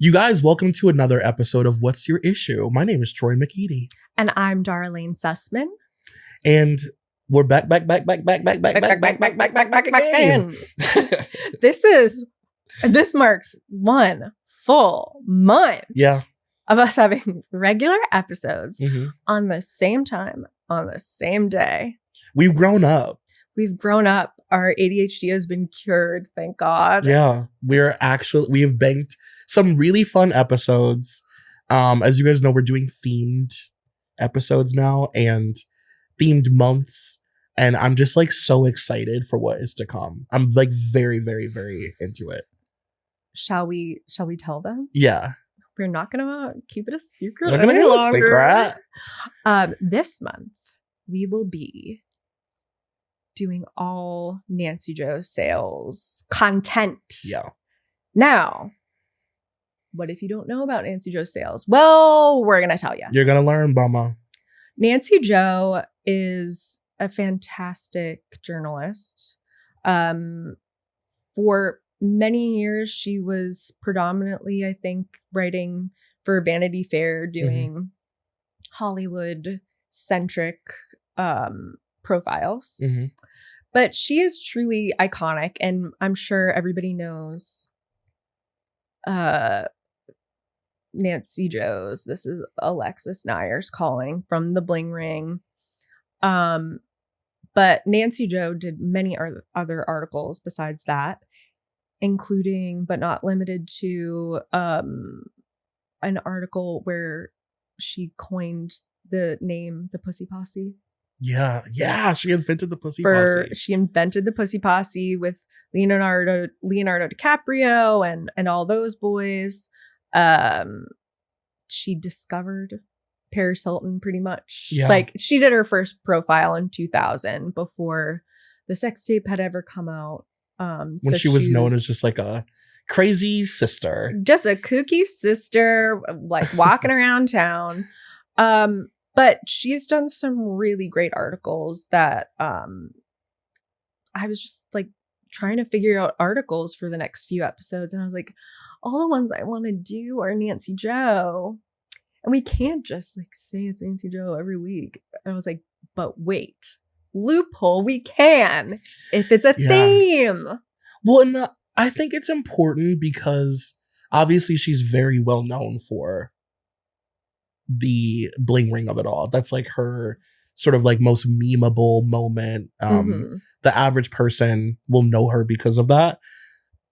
You guys, welcome to another episode of What's Your Issue? My name is Troy McEady. And I'm Dara Sussman. And we're back again. This marks 1 full month of us having regular episodes on the same time, on the same day. We've grown up. Our ADHD has been cured, thank God. Yeah, we have banked some really fun episodes. As you guys know, we're doing themed episodes now and themed months. And I'm just like so excited for what is to come. I'm like very, very, very into it. Shall we tell them? Yeah. We're not gonna keep it a secret. We're gonna keep it a secret. This month we will be doing all Nancy Jo sales content. Yeah. Now, what if you don't know about Nancy Jo sales? Well, we're going to tell you. You're going to learn, Mama. Nancy Jo is a fantastic journalist. For many years, she was predominantly, I think, writing for Vanity Fair, doing Hollywood-centric profiles. But she is truly iconic, and I'm sure everybody knows Nancy Jo's. This is Alexis Nyers calling from the Bling ring. But Nancy Jo did many other articles besides that, including but not limited to an article where she coined the name the Pussy Posse. Yeah. She invented the Pussy Posse. She invented the Pussy Posse with Leonardo DiCaprio and all those boys. She discovered Perez Hilton pretty much. Yeah. Like, she did her first profile in 2000 before the sex tape had ever come out. When she was known as just like a crazy sister. Just a kooky sister, like walking around town. But she's done some really great articles that I was just like trying to figure out articles for the next few episodes. And I was like, all the ones I want to do are Nancy Jo. And we can't just like say it's Nancy Jo every week. And I was like, but wait, loophole, we can if it's a theme. Well, and I think it's important because obviously she's very well known for the bling ring of it all. That's like her sort of like most memeable moment. The average person will know her because of that,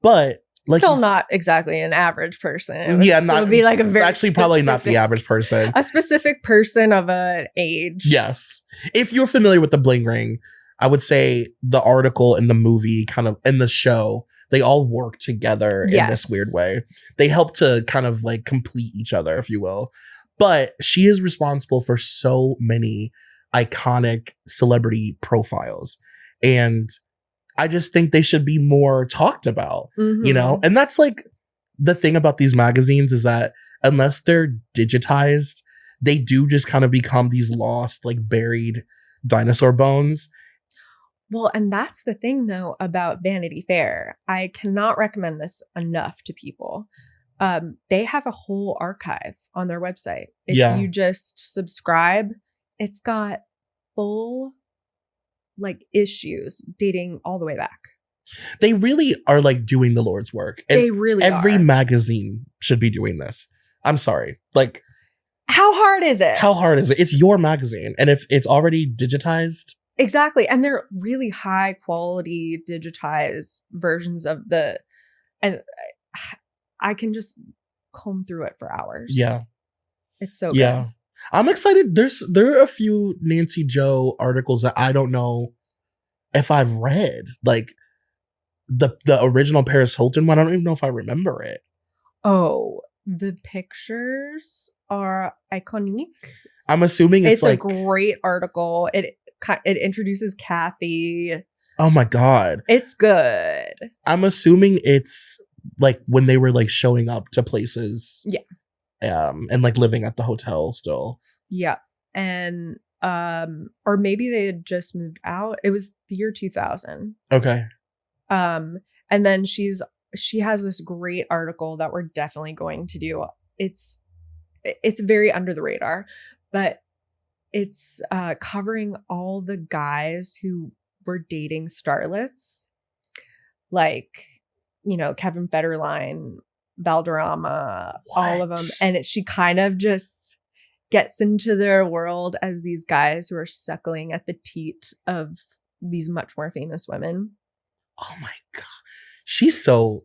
but like still not exactly an average person. It would not be like a very actually probably not the average person, a specific person of an age. Yes, if you're familiar with the bling ring, I would say the article and the movie kind of and the show, they all work together in this weird way. They help to kind of like complete each other, if you will. But she is responsible for so many iconic celebrity profiles. And I just think they should be more talked about, you know? And that's like the thing about these magazines is that unless they're digitized, they do just kind of become these lost, like buried dinosaur bones. Well, and that's the thing, though, about Vanity Fair. I cannot recommend this enough to people. They have a whole archive on their website. If you just subscribe, it's got full like issues dating all the way back. They really are like doing the Lord's work. And they really every are. magazine should be doing this. I'm sorry. Like, how hard is it? How hard is it? It's your magazine. And if it's already digitized. Exactly. And they're really high quality digitized versions of and I can just comb through it for hours. Yeah. It's so good. I'm excited. There are a few Nancy Jo articles that I don't know if I've read. Like the original Perez Hilton one, I don't even know if I remember it. Oh, the pictures are iconic. I'm assuming it's like a great article. It introduces Kathy. Oh my God. It's good. I'm assuming it's like when they were like showing up to places. Yeah. And like living at the hotel still. Yeah. And or maybe they had just moved out. It was the year 2000. Okay. And then she's she has this great article that we're definitely going to do. It's very under the radar, but it's covering all the guys who were dating starlets, like, you know, Kevin Federline, Valderrama, all of them. And she kind of just gets into their world as these guys who are suckling at the teat of these much more famous women. Oh my God. She's so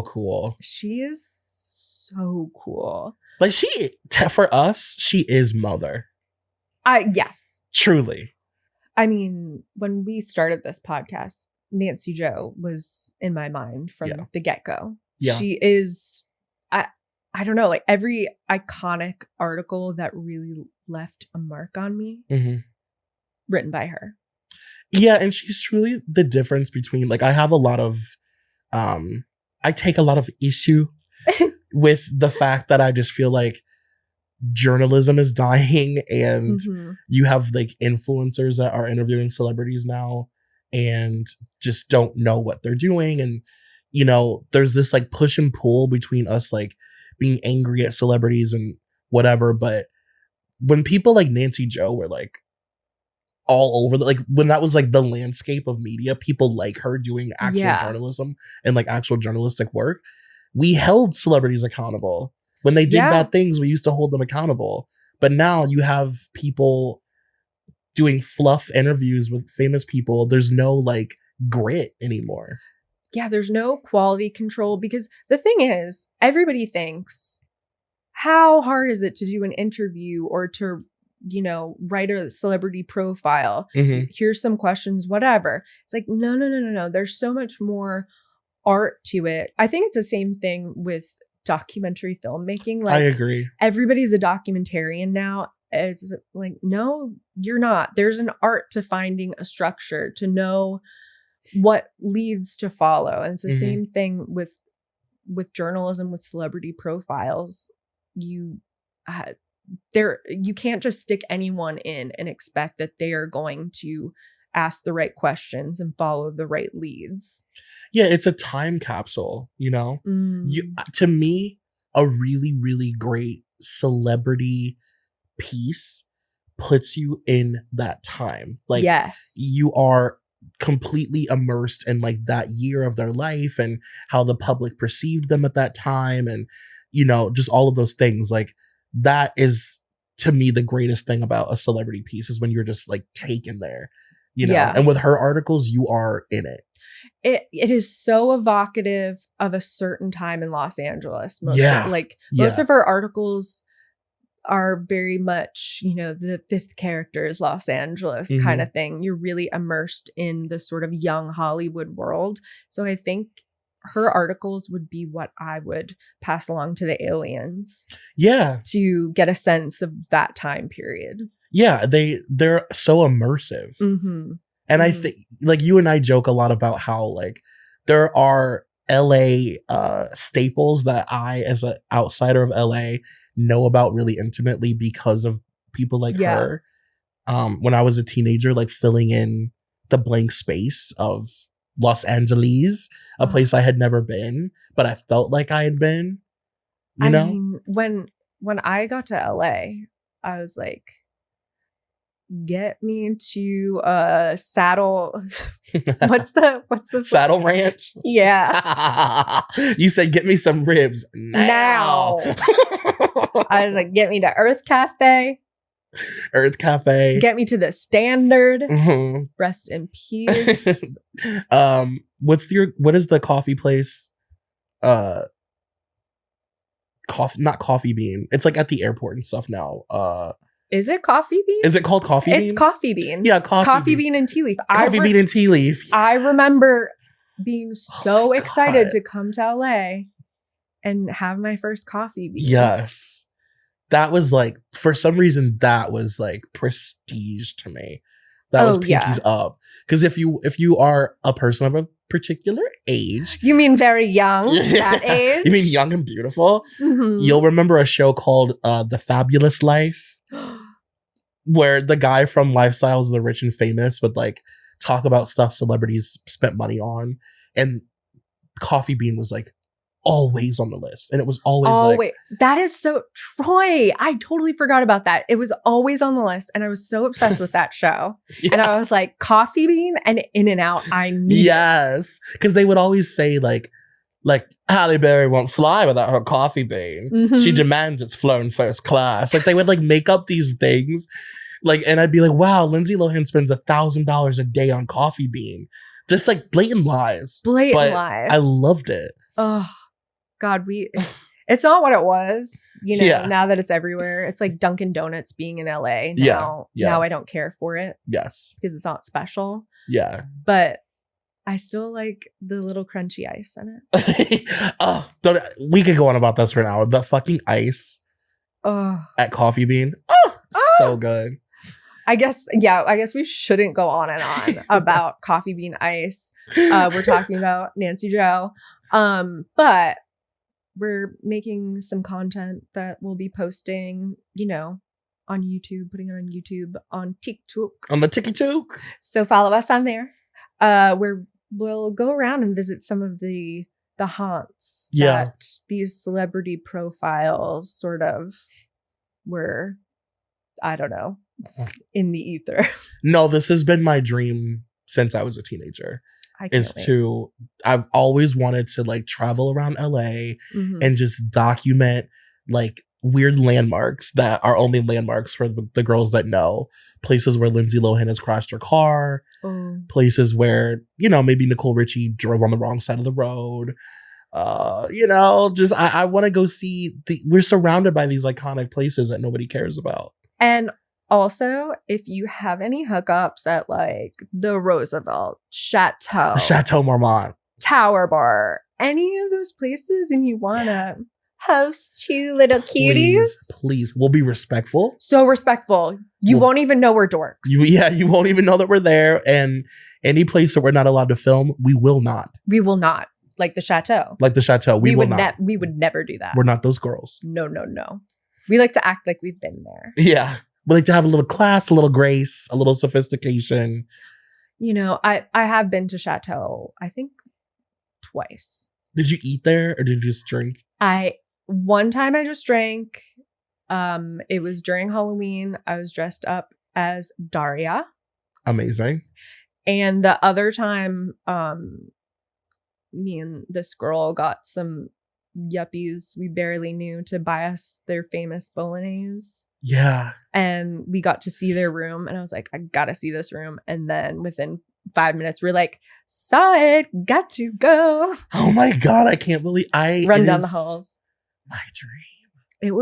cool. She is so cool. Like for us, she is mother. Yes. Truly. I mean, when we started this podcast, Nancy Jo was in my mind from the get-go. Yeah. She is, I don't know, like every iconic article that really left a mark on me, written by her. Yeah, and she's truly the difference between, like, I have a lot of, I take a lot of issue with the fact that I just feel like journalism is dying, and you have like influencers that are interviewing celebrities now and just don't know what they're doing. And, you know, there's this like push and pull between us like being angry at celebrities and whatever. But when people like Nancy Jo were like all over, like when that was like the landscape of media, people like her doing actual journalism and like actual journalistic work, we held celebrities accountable. When they did bad things, we used to hold them accountable. But now you have people doing fluff interviews with famous people. There's no like grit anymore. Yeah, there's no quality control, because the thing is, everybody thinks, how hard is it to do an interview or to, you know, write a celebrity profile? Here's some questions, whatever. It's like, no. There's so much more art to it. I think it's the same thing with documentary filmmaking. Like, I agree. Everybody's a documentarian now. It's like, no, you're not. There's an art to finding a structure, to know what leads to follow. And it's the same thing with journalism, with celebrity profiles. You can't just stick anyone in and expect that they are going to ask the right questions and follow the right leads. Yeah, it's a time capsule, you know? To me, a really, really great celebrity piece puts you in that time. Like, yes, you are completely immersed in like that year of their life and how the public perceived them at that time, and, you know, just all of those things. Like, that is, to me, the greatest thing about a celebrity piece is when you're just like taken there, you know? And with her articles, you are in it. It is so evocative of a certain time in Los Angeles. Most of her articles are very much, you know, the fifth character is Los Angeles kind of thing. You're really immersed in the sort of young Hollywood world. So I think her articles would be what I would pass along to the aliens. Yeah. To get a sense of that time period. Yeah, they're so immersive. And I think, like, you and I joke a lot about how, like, there are LA staples that I, as an outsider of LA, know about really intimately because of people like her. When I was a teenager, like, filling in the blank space of Los Angeles, a place I had never been, but I felt like I had been, you know? I mean, when I got to LA, I was like, get me to a saddle. What's the Saddle Ranch? Yeah. You said get me some ribs now. I was like, get me to Earth Cafe. Earth Cafe. Get me to the Standard. Rest in peace. What is the coffee place? Not Coffee Bean. It's like at the airport and stuff now. Is it Coffee Bean? Is it called Coffee Bean? It's Coffee Bean. Yeah, Coffee Bean and Tea Leaf. Coffee Bean and Tea Leaf. I remember being so excited to come to LA and have my first Coffee Bean. Yes. That was like, for some reason, that was like prestige to me. That was pinkies up. Because if you are a person of a particular age. You mean very young, that age? You mean young and beautiful? You'll remember a show called The Fabulous Life. Where the guy from Lifestyles of the Rich and Famous would like talk about stuff celebrities spent money on, and Coffee Bean was like always on the list. And it was always wait, that is so Troy. I totally forgot about that. It was always on the list. And I was so obsessed with that show. Yeah. And I was like, Coffee Bean and In-N-Out, I need Yes. Because they would always say like Halle Berry won't fly without her coffee bean. Mm-hmm. She demands it's flown first class. Like they would like make up these things. Like, and I'd be like, wow, Lindsay Lohan spends $1,000 a day on Coffee Bean. Just like blatant lies. Lies. I loved it. Oh, God, it's not what it was, now that it's everywhere. It's like Dunkin' Donuts being in LA. Now I don't care for it. Yes. Because it's not special. Yeah. But I still like the little crunchy ice in it. We could go on about this for an hour. The fucking ice at Coffee Bean. So good. I guess we shouldn't go on and on about Coffee Bean ice. We're talking about Nancy Jo. But we're making some content that we'll be posting, on YouTube, putting it on YouTube, on TikTok. On the TikTok. So follow us on there. Where we'll go around and visit some of the haunts that these celebrity profiles sort of were, I don't know, in the ether. No, this has been my dream since I was a teenager. I've always wanted to like travel around LA and just document like weird landmarks that are only landmarks for the girls that know. Places where Lindsay Lohan has crashed her car. Places where, maybe Nicole Richie drove on the wrong side of the road. I want to go see we're surrounded by these iconic places that nobody cares about. And also, if you have any hookups at like the Roosevelt, Chateau Marmont, Tower Bar, any of those places, and you want to host two little cuties, please, we'll be respectful. So respectful. You won't even know we're dorks. You won't even know that we're there. And any place that we're not allowed to film, we will not. We will not. Like the Chateau. We will not. We would never do that. We're not those girls. No. We like to act like we've been there. Yeah. We like to have a little class, a little grace, a little sophistication. I have been to Chateau, I think, twice. Did you eat there or did you just drink? One time I just drank. It was during Halloween. I was dressed up as Daria. Amazing. And the other time, me and this girl got some yuppies we barely knew to buy us their famous bolognese. Yeah. And we got to see their room. And I was like, I gotta see this room. And then within 5 minutes, we're like, saw it, got to go. Oh my God, I can't believe run down the halls. My dream.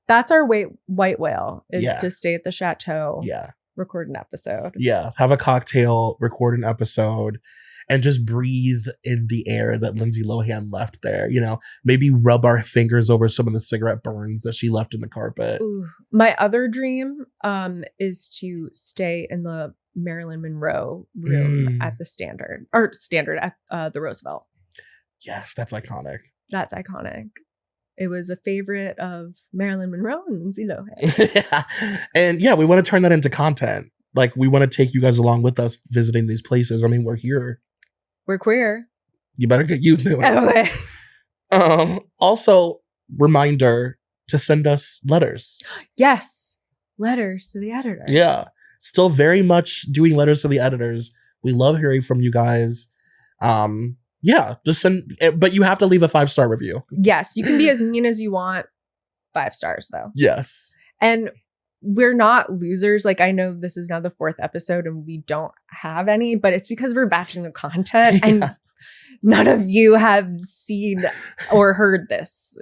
That's our white whale is to stay at the Chateau. Yeah. Record an episode. Yeah. Have a cocktail, record an episode. And just breathe in the air that Lindsay Lohan left there. Maybe rub our fingers over some of the cigarette burns that she left in the carpet. Ooh. My other dream is to stay in the Marilyn Monroe room at the Standard at the Roosevelt. Yes, that's iconic. That's iconic. It was a favorite of Marilyn Monroe and Lindsay Lohan. Yeah. And we want to turn that into content. Like, we want to take you guys along with us visiting these places. I mean, we're here. We're queer. You better get used to it. Okay. Also, reminder to send us letters. Yes. Letters to the editor. Yeah. Still very much doing letters to the editors. We love hearing from you guys. Just send, but you have to leave a 5-star review. Yes. You can be as mean as you want. 5 stars, though. Yes. And we're not losers. Like, I know this is now the 4th episode and we don't have any, but it's because we're batching the content and none of you have seen or heard this.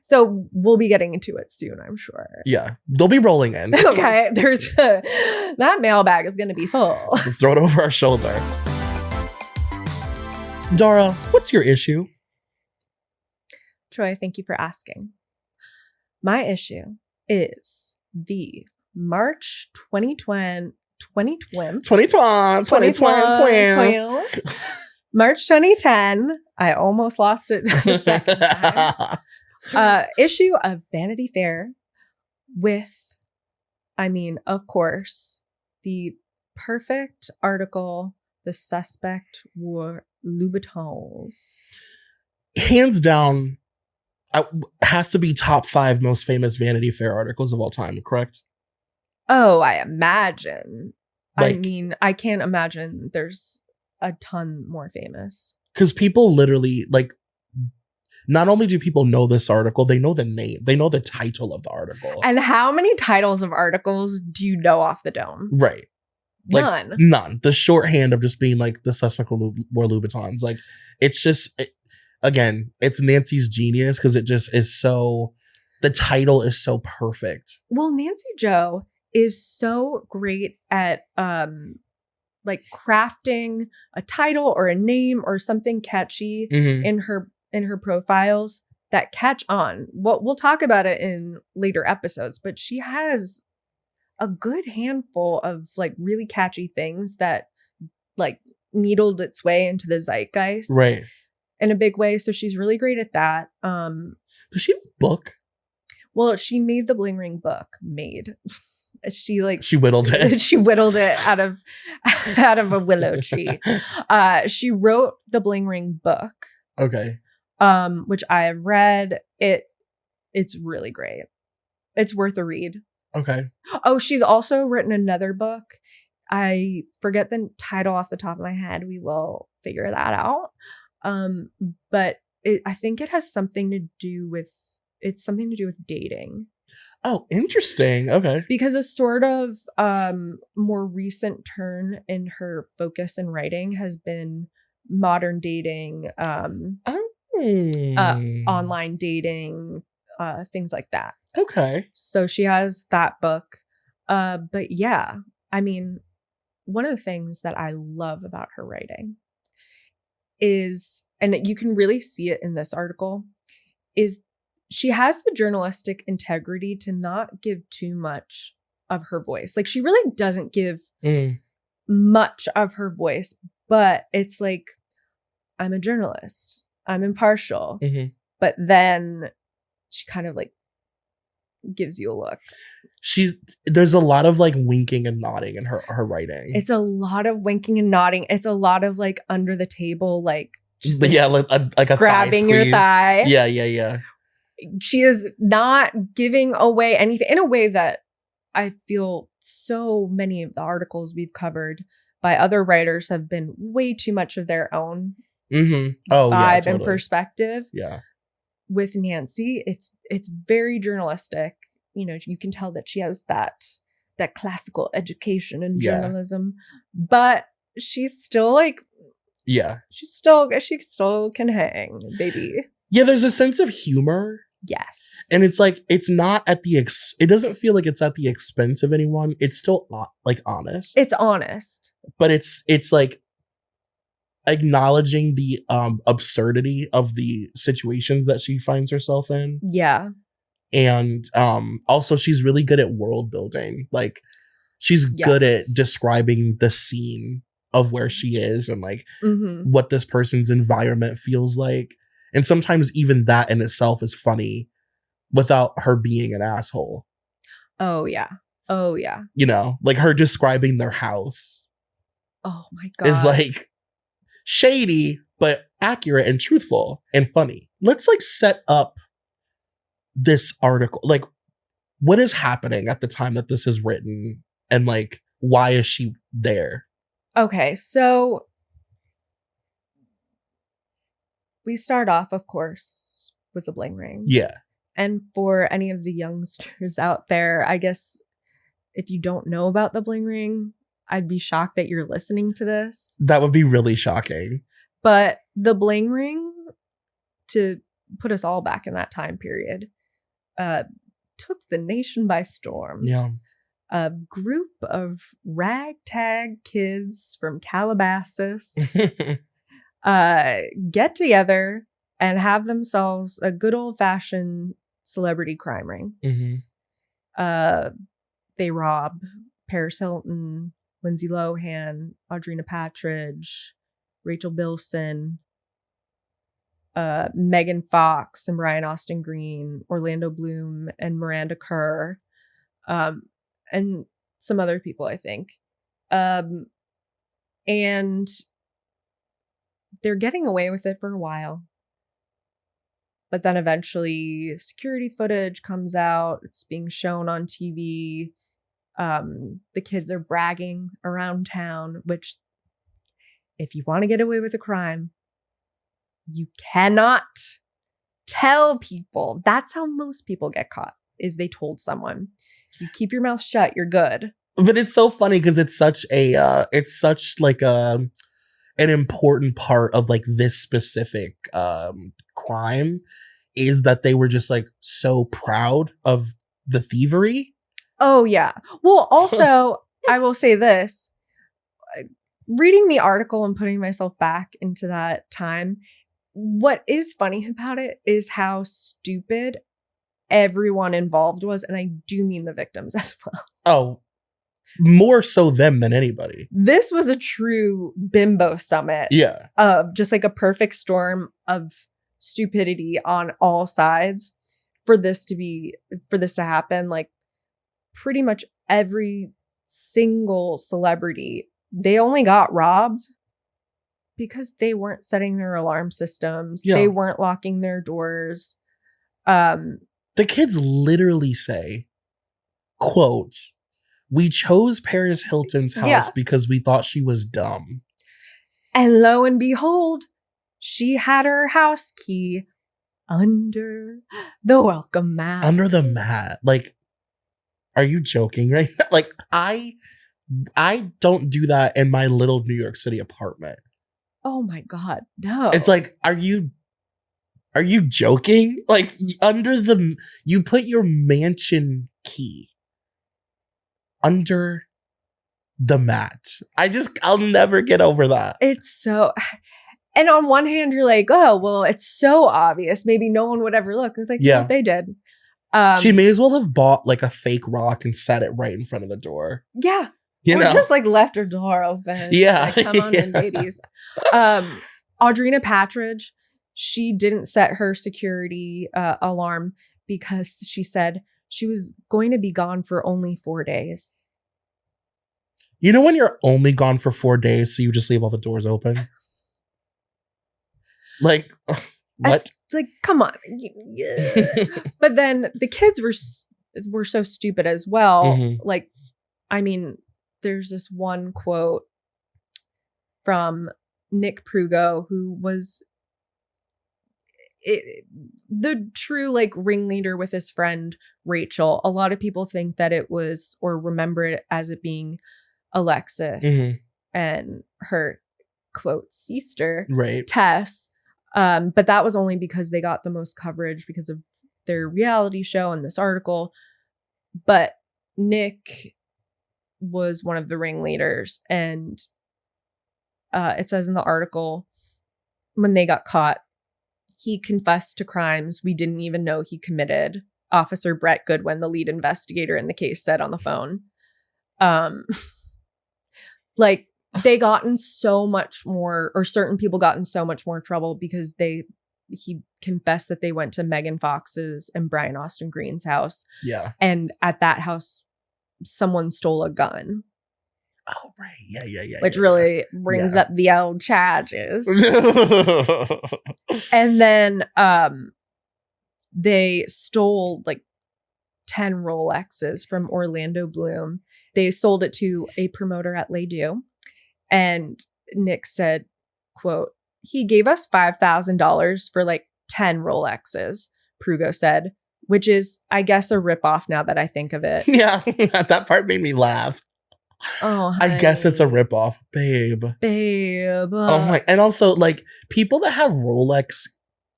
So we'll be getting into it soon, I'm sure. Yeah. They'll be rolling in. Okay. That mailbag is going to be full. Throw it over our shoulder. Dara, what's your issue? Troy, thank you for asking. My issue is the March 2020. March 2010. I almost lost it the second time. Issue of Vanity Fair with, of course, the perfect article The Suspects Wore Louboutins. Hands down, has to be top 5 most famous Vanity Fair articles of all time, correct? Oh, I imagine. Like, I mean, I can't imagine there's a ton more famous. Because people literally, like, not only do people know this article, they know the name, they know the title of the article. And how many titles of articles do you know off the dome? Right. Like, none. The shorthand of just being like the Suspects Wore Louboutins. Like, it's just, again, it's Nancy's genius because it just is so, the title is so perfect. Well, Nancy Jo is so great at like crafting a title or a name or something catchy in her profiles that catch on. We'll talk about it in later episodes, but she has a good handful of like really catchy things that like needled its way into the zeitgeist, right, in a big way. So she's really great at that. Does she have a book? Well, she made the Bling Ring book. She whittled it. She whittled it out of a willow tree. She wrote the Bling Ring book. Okay. Which I have read. It's really great. It's worth a read. Okay. Oh, she's also written another book. I forget the title off the top of my head. We will figure that out. But I think it has something to do with dating. Oh, interesting. Okay. Because a sort of more recent turn in her focus in writing has been modern dating, online dating, things like that. Okay. So she has that book. But yeah, I mean, one of the things that I love about her writing is, and you can really see it in this article, is she has the journalistic integrity to not give too much of her voice. Like, she really doesn't give much of her voice, but it's like, I'm a journalist, I'm impartial. But then she kind of like gives you a look. There's a lot of like winking and nodding in her writing. It's a lot of winking and nodding. It's a lot of like under the table, like just like a grabbing thigh your thigh. Yeah. She is not giving away anything in a way that I feel so many of the articles we've covered by other writers have been way too much of their own vibe and perspective. Yeah. With Nancy, it's very journalistic. You know, you can tell that she has that classical education in journalism, but she's still like, she still can hang, baby. Yeah, there's a sense of humor. Yes. And it's like, it's not at the it doesn't feel like it's at the expense of anyone. It's still like honest. It's honest. But it's like acknowledging the absurdity of the situations that she finds herself in. Yeah. And also she's really good at world building. Like, she's good at describing the scene of where she is and like what this person's environment feels like. And sometimes even that in itself is funny without her being an asshole. Oh yeah. You know, like her describing their house. Oh my God. Is like shady, but accurate and truthful and funny. Let's like set up this article. Like, what is happening at the time that this is written, and like, why is she there? Okay, so we start off, of course, with the Bling Ring. Yeah. And for any of the youngsters out there, I guess if you don't know about the Bling Ring, I'd be shocked that you're listening to this. That would be really shocking. But the Bling Ring, to put us all back in that time period, took the nation by storm. Yeah. A group of ragtag kids from Calabasas get together and have themselves a good old-fashioned celebrity crime ring. They rob Perez Hilton, Lindsay Lohan, Audrina Patridge, Rachel Bilson, Megan Fox and Brian Austin Green, Orlando Bloom and Miranda Kerr, and some other people, I think. And they're getting away with it for a while. But then eventually security footage comes out. It's being shown on TV. The kids are bragging around town, which if you want to get away with a crime, you cannot tell people. That's how most people get caught, is they told someone. If you keep your mouth shut, you're good. But it's so funny because it's such like an important part of like this specific crime, is that they were just like so proud of the thievery. Oh yeah. Well, also I will say this, reading the article and putting myself back into that time, what is funny about it is how stupid everyone involved was, and I do mean the victims as well. Oh, more so them than anybody. This was a true bimbo summit. Yeah. Just like a perfect storm of stupidity on all sides for this to happen. Like pretty much every single celebrity, they only got robbed because they weren't setting their alarm systems. Yeah. They weren't locking their doors. The kids literally say, quote, "We chose Perez Hilton's house because we thought she was dumb." And lo and behold, she had her house key under the welcome mat. Under the mat. Like, are you joking right now? Like, I don't do that in my little New York City apartment. Oh my God, no. It's like, are you joking? Like, you put your mansion key under the mat. I'll never get over that. It's so, and on one hand, you're like, oh, well, it's so obvious. Maybe no one would ever look. And it's like, yeah, they did. She may as well have bought like a fake rock and set it right in front of the door. Yeah. You know? Just like left her door open. Yeah. Like, come on in, ladies. Audrina Patridge, she didn't set her security alarm because she said she was going to be gone for only 4 days. You know when you're only gone for 4 days, so you just leave all the doors open? Like, what? That's, like, come on. But then the kids were so stupid as well. Mm-hmm. Like, I mean, there's this one quote from Nick Prugo, who was the true like ringleader with his friend Rachel. A lot of people think that it was, or remember it as it being Alexis and her quote sister, right, Tess. But that was only because they got the most coverage because of their reality show and this article. But Nick was one of the ringleaders, and it says in the article, when they got caught, he confessed to crimes we didn't even know he committed. Officer Brett Goodwin, the lead investigator in the case, said on the phone. Like, they got in so much more, or certain people got in so much more trouble because he confessed that they went to Megan Fox's and Brian Austin Green's house. Yeah. And at that house, someone stole a gun. Oh, right. Yeah. Which really brings up the old charges. And then they stole like 10 Rolexes from Orlando Bloom. They sold it to a promoter at Les Deux. And Nick said, quote, "He gave us $5,000 for like 10 Rolexes," Prugo said, which is, I guess, a ripoff now that I think of it. Yeah, that part made me laugh. Oh, honey. I guess it's a ripoff, babe. Oh my! And also, like, people that have Rolex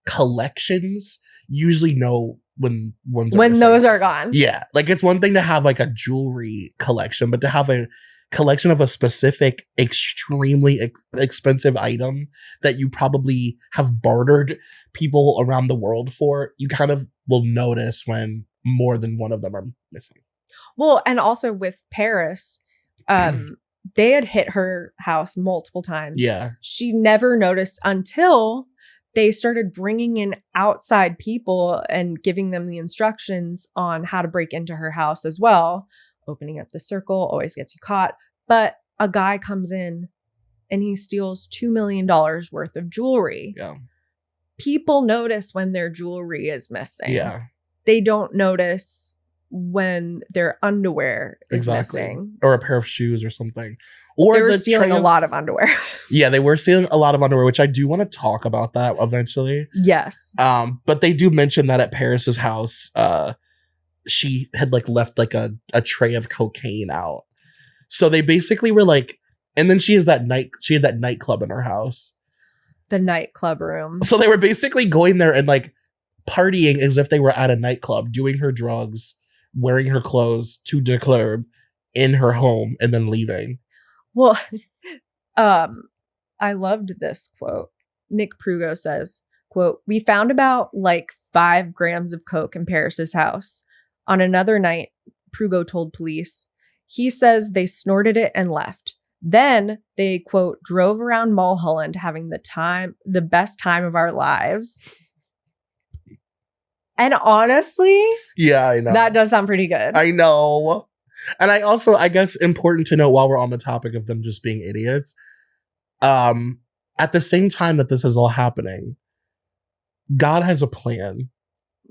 collections usually know when those are gone. Yeah, like, it's one thing to have like a jewelry collection, but to have a collection of a specific extremely expensive item that you probably have bartered people around the world for, you kind of will notice when more than one of them are missing. Well, and also with Paris, they had hit her house multiple times. Yeah. She never noticed until they started bringing in outside people and giving them the instructions on how to break into her house as well. Opening up the circle always gets you caught. But a guy comes in and he steals $2 million worth of jewelry. Yeah. People notice when their jewelry is missing. Yeah. They don't notice when their underwear is missing. Or a pair of shoes or something. Or they were stealing a lot of underwear. Yeah, they were stealing a lot of underwear, which I do want to talk about that eventually. Yes. But they do mention that at Paris's house, she had like left like a tray of cocaine out. So they basically were like, and then she had that nightclub in her house. The nightclub room. So they were basically going there and like partying as if they were at a nightclub, doing her drugs, wearing her clothes to the club in her home, and then leaving. Well, I loved this quote. Nick Prugo says, quote, "We found about like 5 grams of coke in Paris's house. On another night," Prugo told police, "he says they snorted it and left. Then they, quote, drove around Mulholland having the best time of our lives." And honestly, yeah, I know. That does sound pretty good. I know. And I guess important to note while we're on the topic of them just being idiots, at the same time that this is all happening, God has a plan.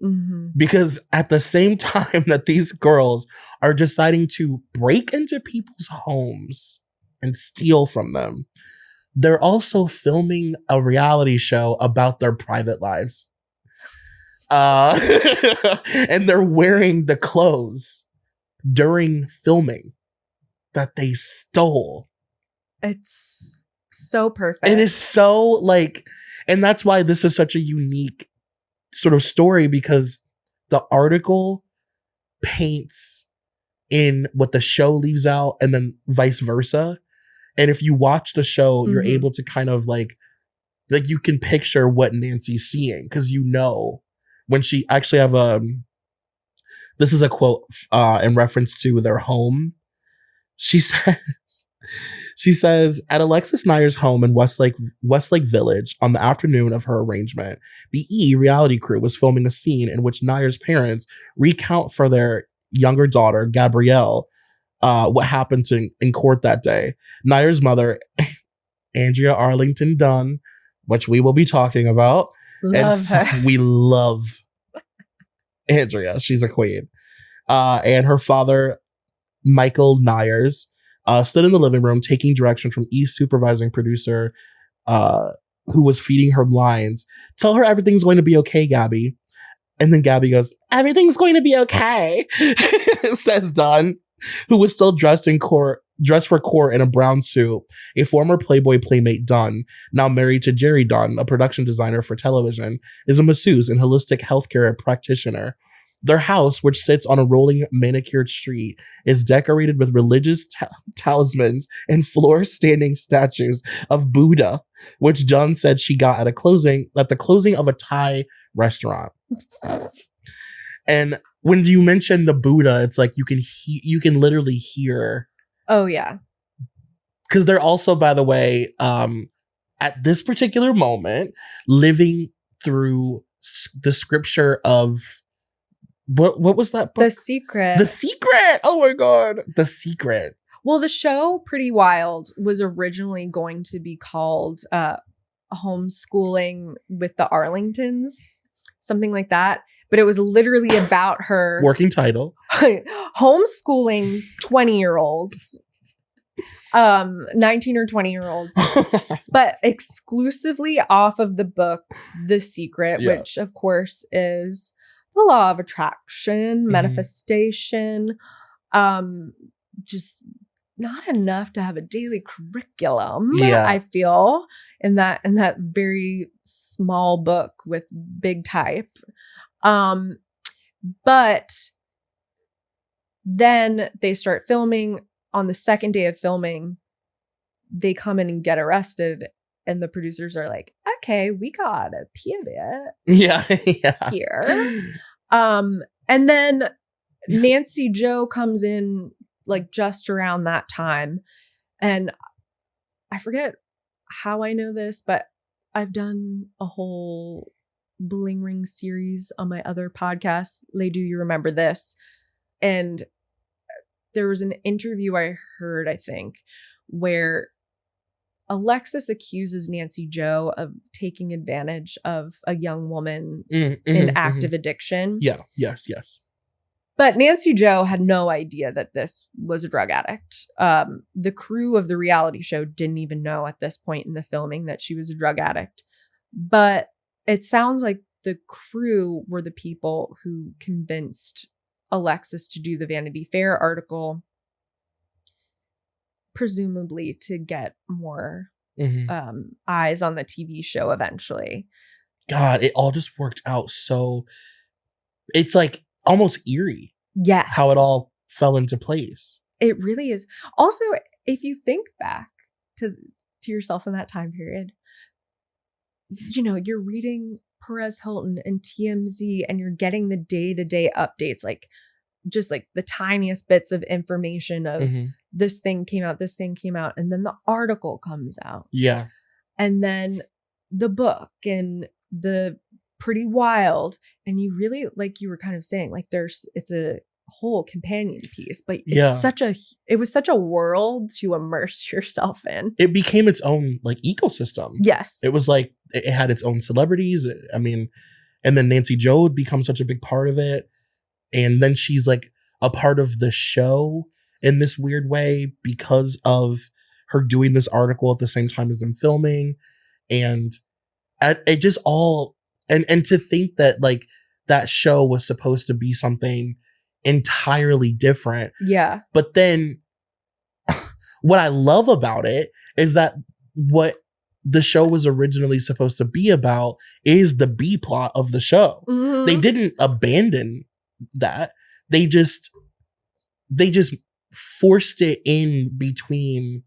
Mm-hmm. Because at the same time that these girls are deciding to break into people's homes and steal from them, they're also filming a reality show about their private lives. And they're wearing the clothes during filming that they stole. It's so perfect. It is so like, and that's why this is such a unique sort of story, because the article paints in what the show leaves out and then vice versa. And if you watch the show, you're able to kind of like you can picture what Nancy's seeing, because you know when she actually have this is a quote in reference to their home. She says, at Alexis Nyer's home in Westlake Village on the afternoon of her arrangement, the E! reality crew was filming a scene in which Nyer's parents recount for their younger daughter, Gabrielle, what happened in court that day. Nyer's mother, Andrea Arlington Dunn, which we will be talking about. Love her. We love Andrea. She's a queen. And her father, Michael Nyers, stood in the living room taking direction from East supervising producer who was feeding her lines. "Tell her everything's going to be okay, Gabby." And then Gabby goes, "Everything's going to be okay," says Dunn, who was still dressed for court in a brown suit. A former Playboy playmate, Dunn, now married to Jerry Dunn, a production designer for television, is a masseuse and holistic healthcare practitioner. Their house, which sits on a rolling manicured street, is decorated with religious talismans and floor-standing statues of Buddha, which Dunn said she got at the closing of a Thai restaurant. And when you mention the Buddha, it's like you can literally hear. Oh yeah, because they're also, by the way, at this particular moment, living through the scripture of. What was that book? The Secret. The Secret. Oh my God. The Secret. Well, the show Pretty Wild was originally going to be called Homeschooling with the Arlingtons, something like that. But it was literally about her working title. Homeschooling 20-year-olds. 19 or 20-year-olds. But exclusively off of the book The Secret, which of course is the law of attraction, manifestation, just not enough to have a daily curriculum. I feel in that very small book with big type. But then they start filming. On the second day of filming, they come in and get arrested. And the producers are like, "Okay, we gotta pivot here." And then Nancy Jo comes in like just around that time. And I forget how I know this, but I've done a whole Bling Ring series on my other podcast, Laine, Do You Remember This? And there was an interview I heard, I think, where Alexis accuses Nancy Jo of taking advantage of a young woman in active addiction. Yeah. Yes. But Nancy Jo had no idea that this was a drug addict. The crew of the reality show didn't even know at this point in the filming that she was a drug addict. But it sounds like the crew were the people who convinced Alexis to do the Vanity Fair article, presumably to get more eyes on the TV show eventually. God, it all just worked out so... It's like almost eerie. Yes. How it all fell into place. It really is. Also, if you think back to yourself in that time period, you know, you're reading Perez Hilton and TMZ and you're getting the day-to-day updates, like just like the tiniest bits of information of this thing came out, and then the article comes out. Yeah. And then the book and the Pretty Wild. And you really, like you were kind of saying, like it's a whole companion piece, but it was such a world to immerse yourself in. It became its own like ecosystem. Yes. It was like, it had its own celebrities. I mean, and then Nancy Jo would become such a big part of it. And then she's like a part of the show in this weird way because of her doing this article at the same time as them filming. And it just all, and to think that like that show was supposed to be something entirely different. Yeah. But then what I love about it is that what the show was originally supposed to be about is the B plot of the show. Mm-hmm. They didn't abandon that. They just forced it in between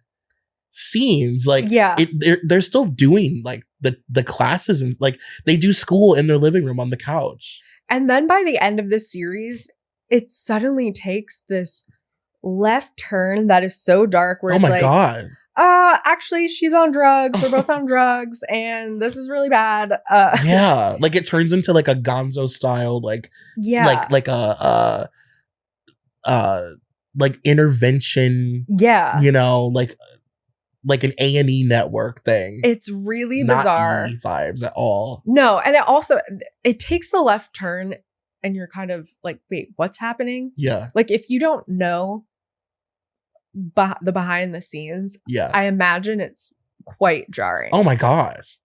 scenes. Like, yeah, they're still doing like the classes, and like they do school in their living room on the couch. And then by the end of the series, it suddenly takes this left turn that is so dark where oh it's my like, God. Actually, she's on drugs. They're both on drugs, and this is really bad. Yeah, like it turns into like a Gonzo style, like like a like intervention. Yeah, you know, like an A&E network thing. It's really bizarre. Not E vibes at all. No, and it takes the left turn, and you're kind of like, wait, what's happening? Yeah, like if you don't know the behind the scenes, yeah, I imagine it's quite jarring. Oh my gosh.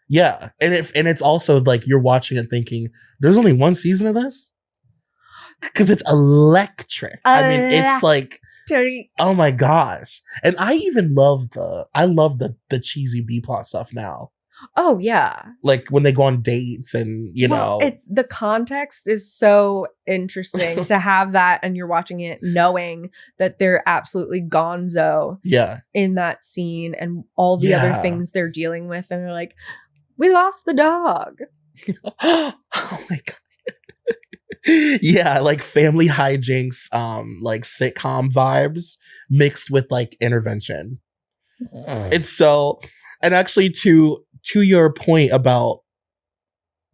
Yeah. And it's also like you're watching it thinking there's only one season of this, because it's electric. I mean, it's like, oh my gosh. And I even love the cheesy B plot stuff now. Oh yeah, like when they go on dates and you know, it's the context is so interesting to have that, and you're watching it knowing that they're absolutely gonzo in that scene and all the other things they're dealing with, and they're like, we lost the dog. Oh my God. Yeah, like family hijinks, like sitcom vibes mixed with like intervention. It's so, and actually to your point about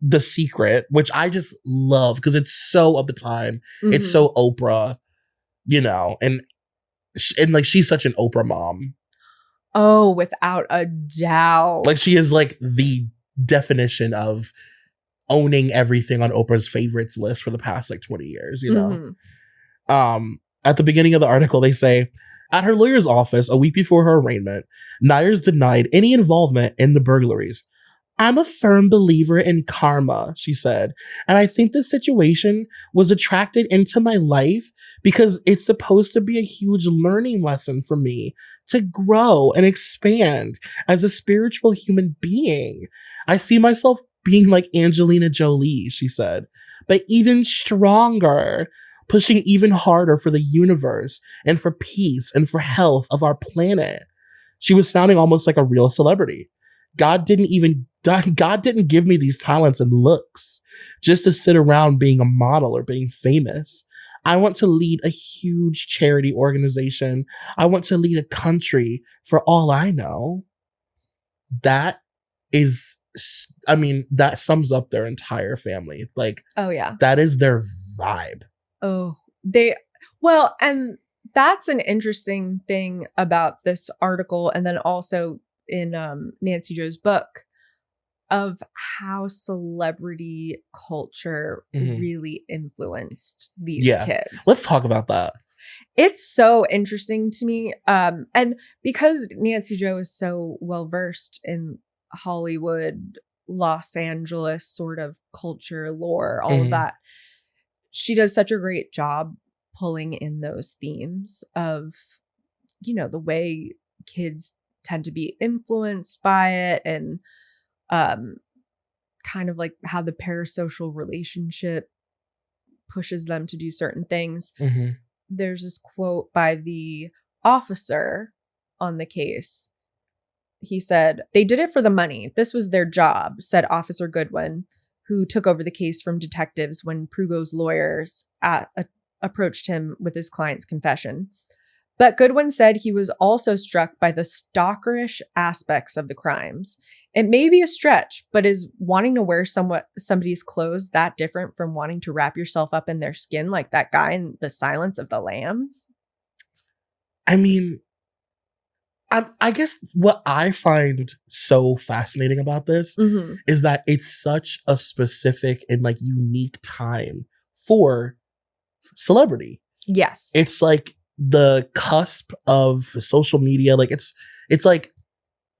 The Secret, which I just love because it's so of the time. Mm-hmm. It's so Oprah, you know, and like she's such an Oprah mom. Oh, without a doubt. Like she is like the definition of owning everything on Oprah's favorites list for the past like 20 years, you know? Mm-hmm. At the beginning of the article, they say, at her lawyer's office a week before her arraignment, Nyers denied any involvement in the burglaries. I'm a firm believer in karma, she said, and I think this situation was attracted into my life because it's supposed to be a huge learning lesson for me to grow and expand as a spiritual human being. I see myself being like Angelina Jolie, she said, but even stronger, pushing even harder for the universe and for peace and for health of our planet. She was sounding almost like a real celebrity. God didn't give me these talents and looks just to sit around being a model or being famous. I want to lead a huge charity organization. I want to lead a country for all I know. That is, I mean, that sums up their entire family. Like, oh yeah, that is their vibe. Oh, and that's an interesting thing about this article. And then also in Nancy Jo's book of how celebrity culture really influenced these kids. Let's talk about that. It's so interesting to me. And because Nancy Jo is so well versed in Hollywood, Los Angeles sort of culture, lore, all of that, she does such a great job pulling in those themes of, you know, the way kids tend to be influenced by it, and kind of like how the parasocial relationship pushes them to do certain things. There's this quote by the officer on the case. He said, "They did it for the money. This was their job," said Officer Goodwin, who took over the case from detectives when Prugo's lawyers approached him with his client's confession. But Goodwin said he was also struck by the stalkerish aspects of the crimes. It may be a stretch, but is wanting to wear somebody's clothes that different from wanting to wrap yourself up in their skin like that guy in The Silence of the Lambs? I mean, I guess what I find so fascinating about this is that it's such a specific and like unique time for celebrity. Yes. It's like the cusp of social media. Like it's like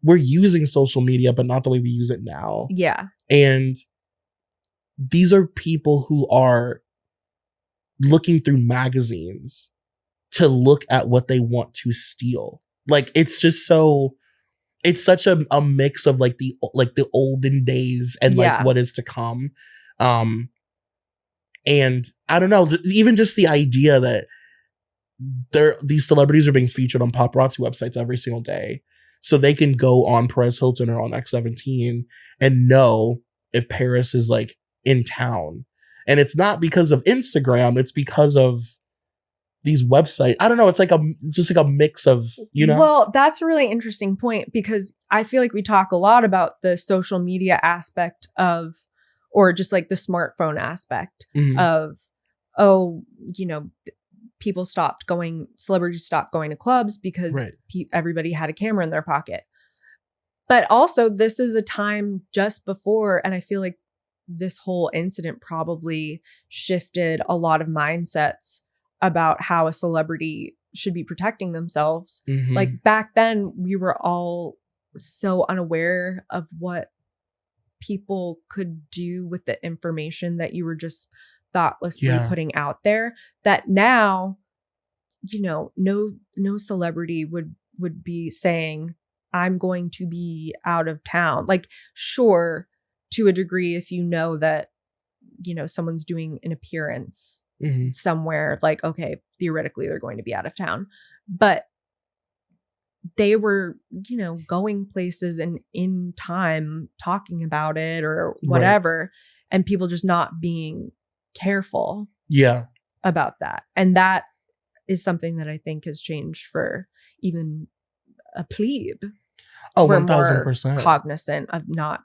we're using social media, but not the way we use it now. Yeah. And these are people who are looking through magazines to look at what they want to steal. Like it's just so, it's such a mix of like the olden days and like what is to come. And I don't know, even just the idea that these celebrities are being featured on paparazzi websites every single day, so they can go on Perez Hilton or on X17 and know if Paris is like in town. And it's not because of Instagram, it's because of these websites. I don't know, it's like just like a mix of, you know. Well, that's a really interesting point, because I feel like we talk a lot about the social media aspect of, or just like the smartphone aspect of, oh, you know, celebrities stopped going to clubs because everybody had a camera in their pocket. But also, this is a time just before, and I feel like this whole incident probably shifted a lot of mindsets about how a celebrity should be protecting themselves. Like back then, we were all so unaware of what people could do with the information that you were just thoughtlessly putting out there, that now, you know, no celebrity would be saying, I'm going to be out of town. Like, sure, to a degree, if you know that, you know, someone's doing an appearance somewhere, like, okay, theoretically they're going to be out of town. But they were, you know, going places and in time talking about it or whatever, and people just not being careful about that. And that is something that I think has changed for even a plebe. Oh, we're 1000%. More cognizant of not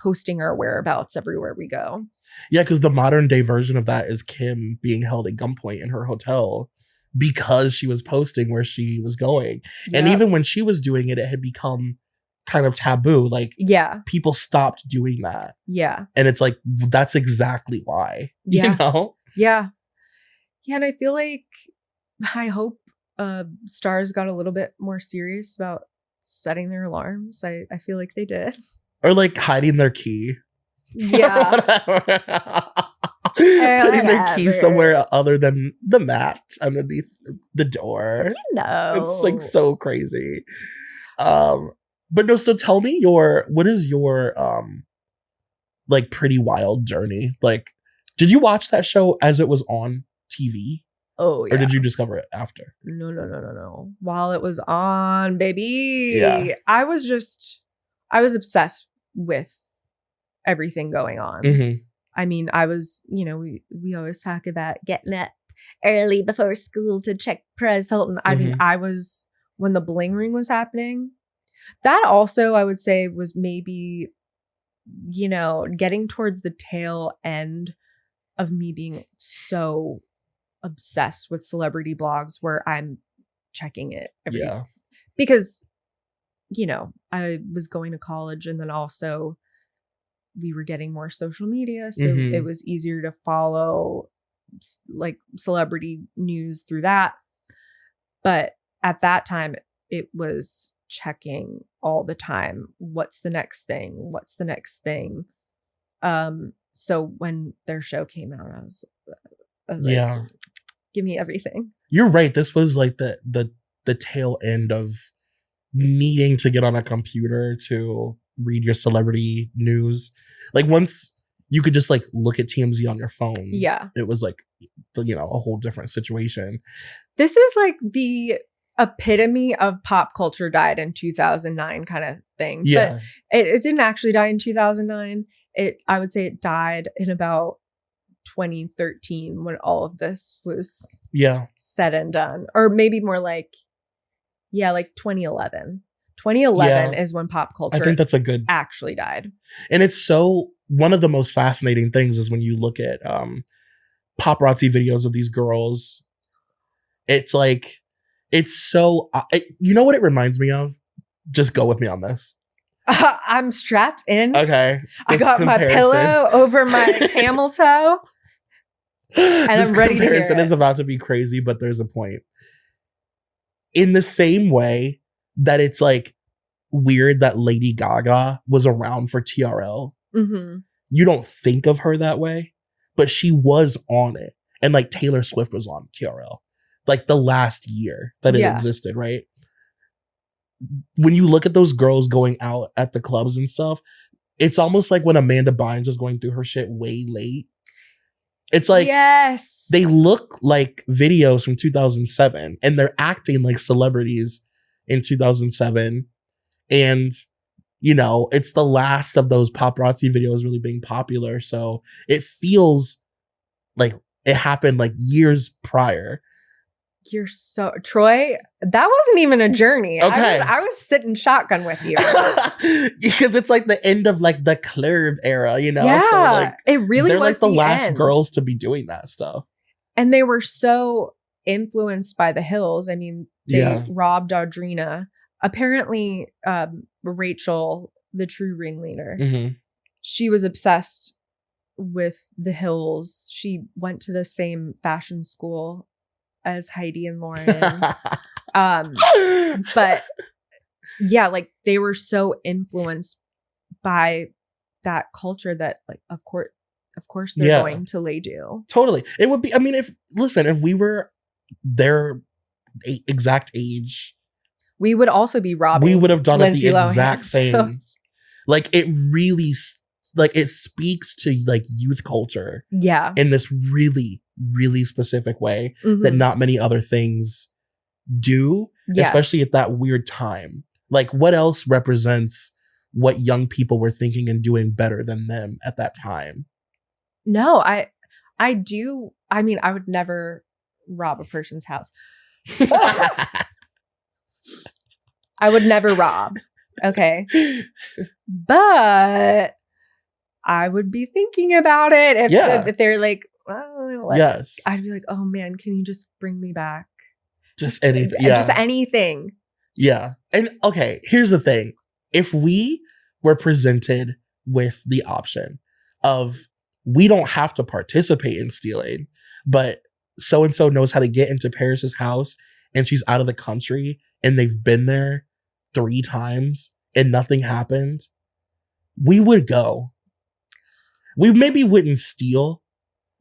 posting our whereabouts everywhere we go. Yeah, because the modern day version of that is Kim being held at gunpoint in her hotel because she was posting where she was going. And even when she was doing it, it had become kind of taboo. Like, people stopped doing that. Yeah. And it's like, that's exactly why. You know? Yeah. Yeah. And I feel like, I hope stars got a little bit more serious about setting their alarms. I feel like they did. Or like hiding their key. Yeah. Putting their key somewhere other than the mat underneath the door. You know. It's like so crazy. But no, so tell me what is your like pretty wild journey? Like, did you watch that show as it was on TV? Oh, yeah. Or did you discover it after? No. While it was on, baby. Yeah. I was obsessed with everything going on. I mean, I was, you know, we always talk about getting up early before school to check Perez Hilton. I mean, I was, when the Bling ring was happening, that also, I would say, was maybe, you know, getting towards the tail end of me being so obsessed with celebrity blogs where I'm checking it every day. Because I was going to college, and then also we were getting more social media. So it was easier to follow like celebrity news through that. But at that time, it was checking all the time. What's the next thing? What's the next thing? So when their show came out, I was like, give me everything. You're right. This was like the tail end of needing to get on a computer to read your celebrity news. Like once you could just like look at TMZ on your phone. Yeah. It was like, a whole different situation. This is like the epitome of pop culture died in 2009 kind of thing. Yeah. But it didn't actually die in 2009. I would say it died in about 2013 when all of this was said and done. Or maybe more like 2011. 2011 is when pop culture, I think that's a good, actually died. And it's so, one of the most fascinating things is when you look at paparazzi videos of these girls. It's like, it's so, you know what it reminds me of? Just go with me on this. I'm strapped in. Okay. I got my pillow over my camel toe. And I'm ready to hear it. This comparison is about to be crazy, but there's a point. In the same way that it's like weird that Lady Gaga was around for TRL. Mm-hmm. You don't think of her that way, but she was on it. And like Taylor Swift was on TRL. Like the last year that it existed, right? When you look at those girls going out at the clubs and stuff, it's almost like when Amanda Bynes was going through her shit way late. It's like, they look like videos from 2007 and they're acting like celebrities in 2007. And, it's the last of those paparazzi videos really being popular. So it feels like it happened like years prior. You're so Troy. That wasn't even a journey. Okay. I was sitting shotgun with you because it's like the end of like the Club era, Yeah, so like it really they're was like the last end. Girls to be doing that stuff, and they were so influenced by the Hills. I mean, they robbed Audrina. Apparently, Rachel, the true ringleader, she was obsessed with the Hills. She went to the same fashion school as Heidi and Lauren. But like they were so influenced by that culture that like, of course they're going to lay do. Totally. It would be, I mean, if we were their exact age, we would also be robbing. We would have done Lindsay it the exact same. Like it really, like it speaks to like youth culture. Yeah. In this really, really specific way that not many other things do, especially at that weird time. Like what else represents what young people were thinking and doing better than them at that time? No, I do. I mean, I would never rob a person's house. I would never rob. Okay. But I would be thinking about it if they're like, I'd be like, oh man, can you just bring me back? Just anything. Just anything. Yeah. And okay, here's the thing. If we were presented with the option of we don't have to participate in stealing, but so-and-so knows how to get into Paris's house and she's out of the country and they've been there 3 times and nothing happened, we would go. We maybe wouldn't steal,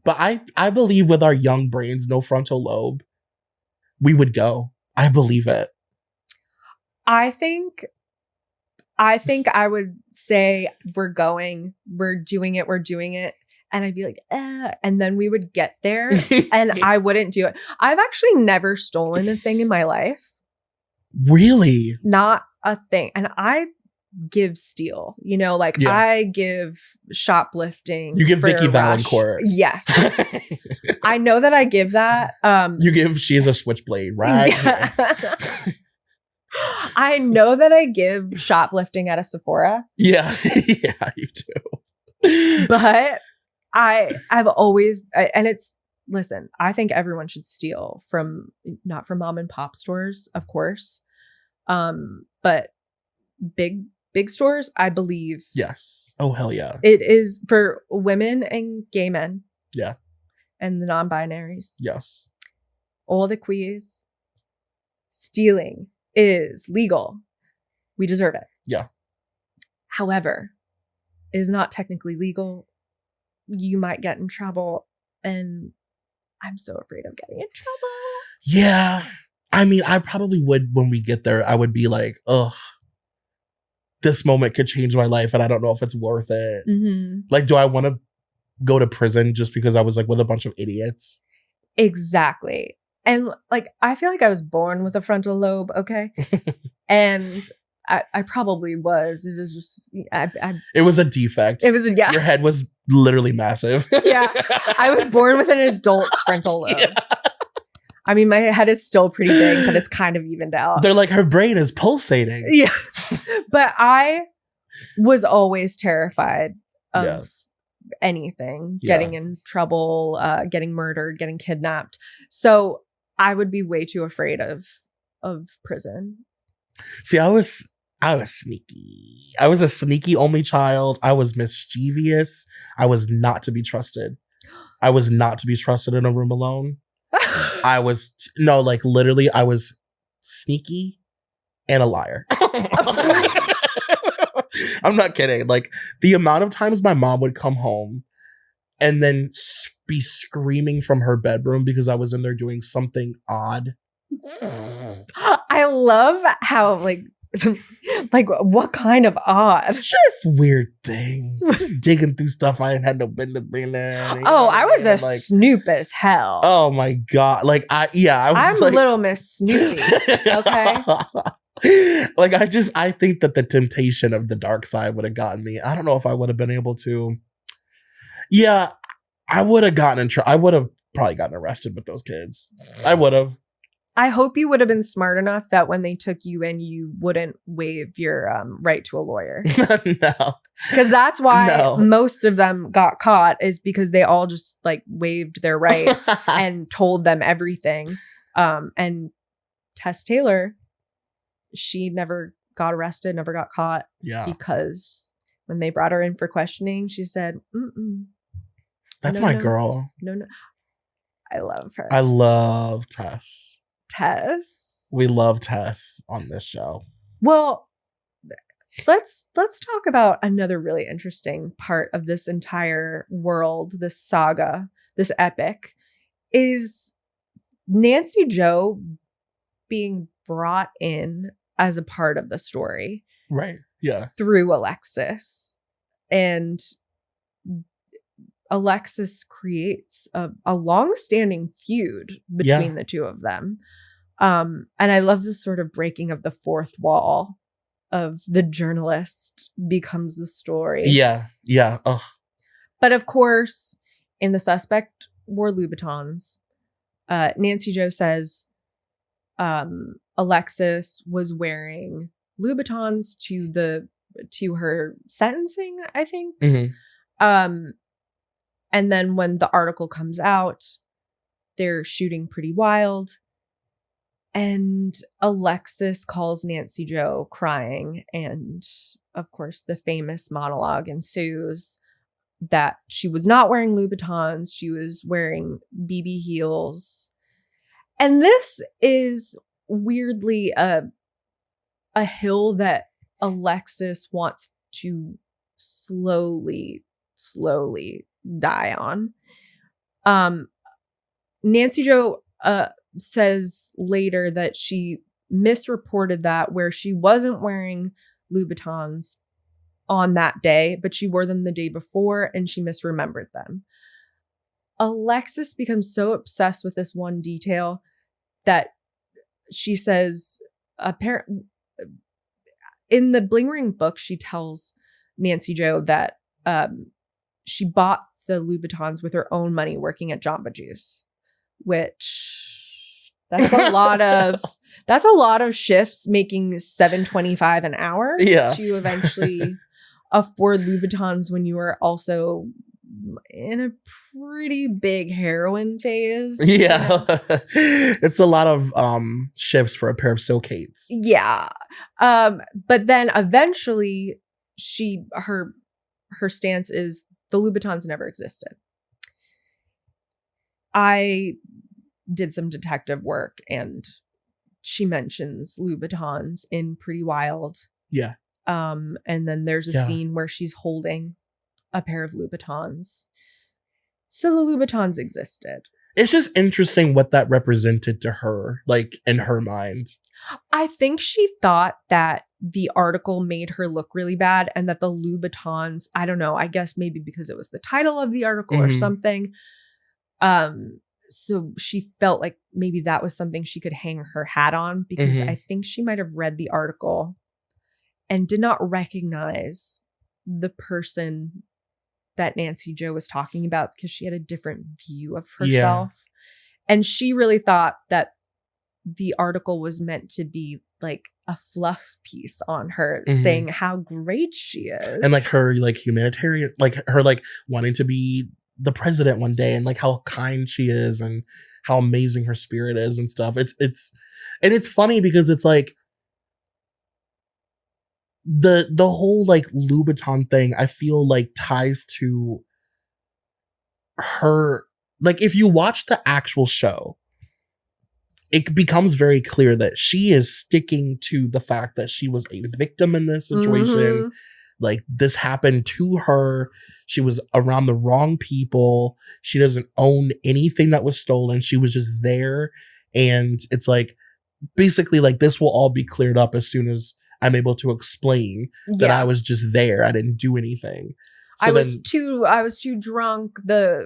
but I believe with our young brains, no frontal lobe, we would go. I believe it. I think I would say we're going, we're doing it. And I'd be like, and then we would get there and I wouldn't do it. I've actually never stolen a thing in my life. Really? Not a thing. And I give steal, I give shoplifting. You give Vicky Valancourt. Yes. I know that I give that. You give she's a switchblade, right? Yeah. I know that I give shoplifting at a Sephora. Yeah. Yeah, you do. But I've always, and listen, I think everyone should steal not from mom and pop stores, of course. But big stores, I believe. Yes. Oh, hell yeah. It is for women and gay men. Yeah. And the non-binaries. Yes. All the queers. Stealing is legal. We deserve it. Yeah. However, it is not technically legal. You might get in trouble. And I'm so afraid of getting in trouble. Yeah. I mean, I probably would, when we get there, I would be like, ugh, this moment could change my life and I don't know if it's worth it. Mm-hmm. Like, do I want to go to prison just because I was like with a bunch of idiots? Exactly. And like, I feel like I was born with a frontal lobe, okay? And I probably was. It was just, it was a defect. It was, yeah. Your head was literally massive. Yeah. I was born with an adult's frontal lobe. Yeah. I mean, my head is still pretty big, but it's kind of evened out. They're like, her brain is pulsating. Yeah. But I was always terrified of anything, getting in trouble, getting murdered, getting kidnapped. So I would be way too afraid of prison. See, I was sneaky. I was a sneaky only child. I was mischievous. I was not to be trusted. I was not to be trusted in a room alone. I was literally I was sneaky and a liar. I'm not kidding. Like, the amount of times my mom would come home and then be screaming from her bedroom because I was in there doing something odd. I love how like what kind of odd? Just weird things. Just digging through stuff I had no business being there. I was a snoop as hell. Oh my God. Like, I'm like, Little Miss Snoopy. Okay. Like, I think that the temptation of the dark side would have gotten me. I don't know if I would have been able to. Yeah, I would have gotten in trouble. I would have probably gotten arrested with those kids. I would have. I hope you would have been smart enough that when they took you in, you wouldn't waive your right to a lawyer. No. Because that's why most of them got caught, is because they all just like waived their right and told them everything. And Tess Taylor, she never got arrested, never got caught. Yeah. Because when they brought her in for questioning, she said, that's my girl. No. I love her. I love Tess. We love Tess on this show. Well, let's talk about another really interesting part of this entire world, this saga, this epic, is Nancy Jo being brought in as a part of the story. Right. Yeah. Through Alexis. And Alexis creates a long-standing feud between the two of them. And I love this sort of breaking of the fourth wall of the journalist becomes the story. Yeah. Yeah. Ugh. But of course, in the Suspect Wore Louboutins, Nancy Jo says Alexis was wearing Louboutins to her sentencing, I think. Mm-hmm. And then when the article comes out, they're shooting pretty wild. And Alexis calls Nancy Jo crying. And of course, the famous monologue ensues that she was not wearing Louboutins. She was wearing BB heels. And this is weirdly a hill that Alexis wants to slowly die on. Nancy Jo says later that she misreported that, where she wasn't wearing Louboutins on that day, but she wore them the day before and she misremembered them. Alexis becomes so obsessed with this one detail that she says, in the Bling Ring book, she tells Nancy Jo that she bought the Louboutins with her own money working at Jamba Juice, which that's a lot of shifts making $7.25 an hour to eventually afford Louboutins when you are also in a pretty big heroin phase. Yeah. It's a lot of shifts for a pair of silkates. Yeah. But then eventually her stance is the Louboutins never existed. I did some detective work and she mentions Louboutins in Pretty Wild. Yeah. And then there's a scene where she's holding a pair of Louboutins. So the Louboutins existed. It's just interesting what that represented to her, like in her mind. I think she thought that the article made her look really bad and that the Louboutins, I don't know, I guess maybe because it was the title of the article or something. So she felt like maybe that was something she could hang her hat on, because I think she might have read the article and did not recognize the person that Nancy Jo was talking about because she had a different view of herself. Yeah. And she really thought that the article was meant to be like a fluff piece on her, saying how great she is. And like her like humanitarian, like her like wanting to be the president one day, and like how kind she is and how amazing her spirit is and stuff. It's funny because it's like the whole like Louboutin thing, I feel like ties to her. Like if you watch the actual show, it becomes very clear that she is sticking to the fact that she was a victim in this situation. Like this happened to her. She was around the wrong people. She doesn't own anything that was stolen. She was just there. And it's like, basically like this will all be cleared up as soon as I'm able to explain that I was just there. I didn't do anything. So I was too drunk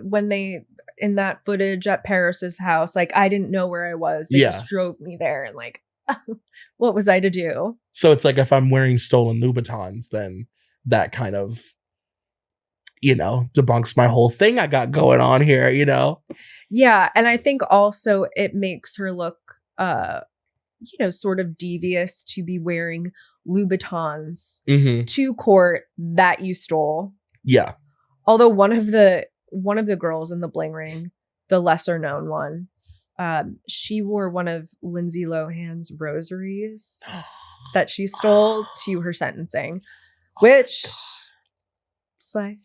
when they in that footage at Paris's house. Like I didn't know where I was. They just drove me there, and like what was I to do? So it's like if I'm wearing stolen Louboutins, then that kind of, you know, debunks my whole thing I got going on here, you know? Yeah. And I think also it makes her look you know, sort of devious to be wearing Louboutins to court that you stole. Yeah. Although one of the girls in the Bling ring, the lesser known one, she wore one of Lindsay Lohan's rosaries that she stole to her sentencing, which slay.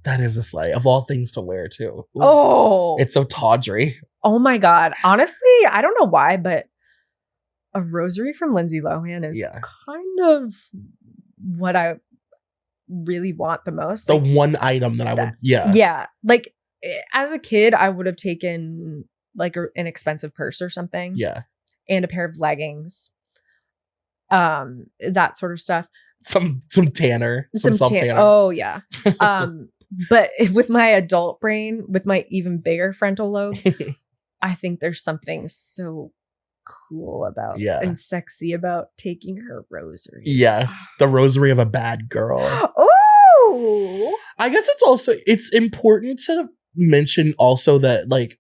That is a slay of all things to wear too. Ooh. Oh, it's so tawdry. Oh my God. Honestly, I don't know why, but a rosary from Lindsay Lohan is kind of what I really want the most. The like, one item that I would, Yeah. Like as a kid, I would have taken like an expensive purse or something. Yeah. And a pair of leggings. That sort of stuff. Some tanner. Some self-tanner. Oh, yeah. But with my adult brain, with my even bigger frontal lobe, I think there's something so cool about and sexy about taking her rosary. Yes, the rosary of a bad girl. Oh, I guess it's important to mention also that like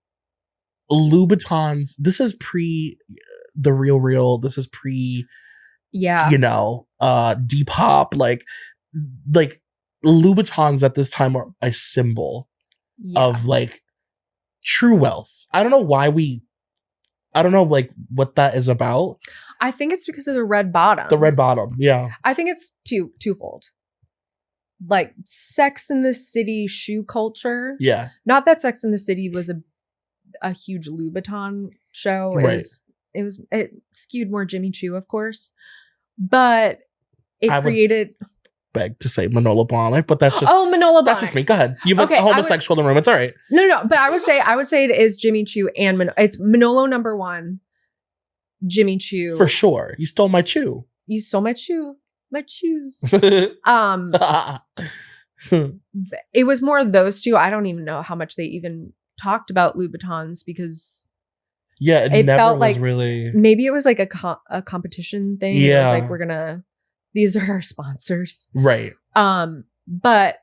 Louboutins, this is pre the real, this is pre you know, Depop, like Louboutins at this time are a symbol of like true wealth. I don't know like what that is about. I think it's because of the red bottom. The red bottom, yeah. I think it's twofold. Like Sex in the City shoe culture. Yeah. Not that Sex in the City was a huge Louboutin show. It skewed more Jimmy Choo, of course. But it created beg to say Manolo Blahnik, but that's just Manolo Blahnik. That's just me. Go ahead. You've a homosexual in the room. It's all right. No, but I would say it is Jimmy Choo and it's Manolo number one, Jimmy Choo for sure. You stole my chew. You stole my chew, my chews. It was more of those two. I don't even know how much they even talked about Louboutins because it never felt was like really. Maybe it was like a competition thing. Yeah, it was like these are our sponsors. Right. But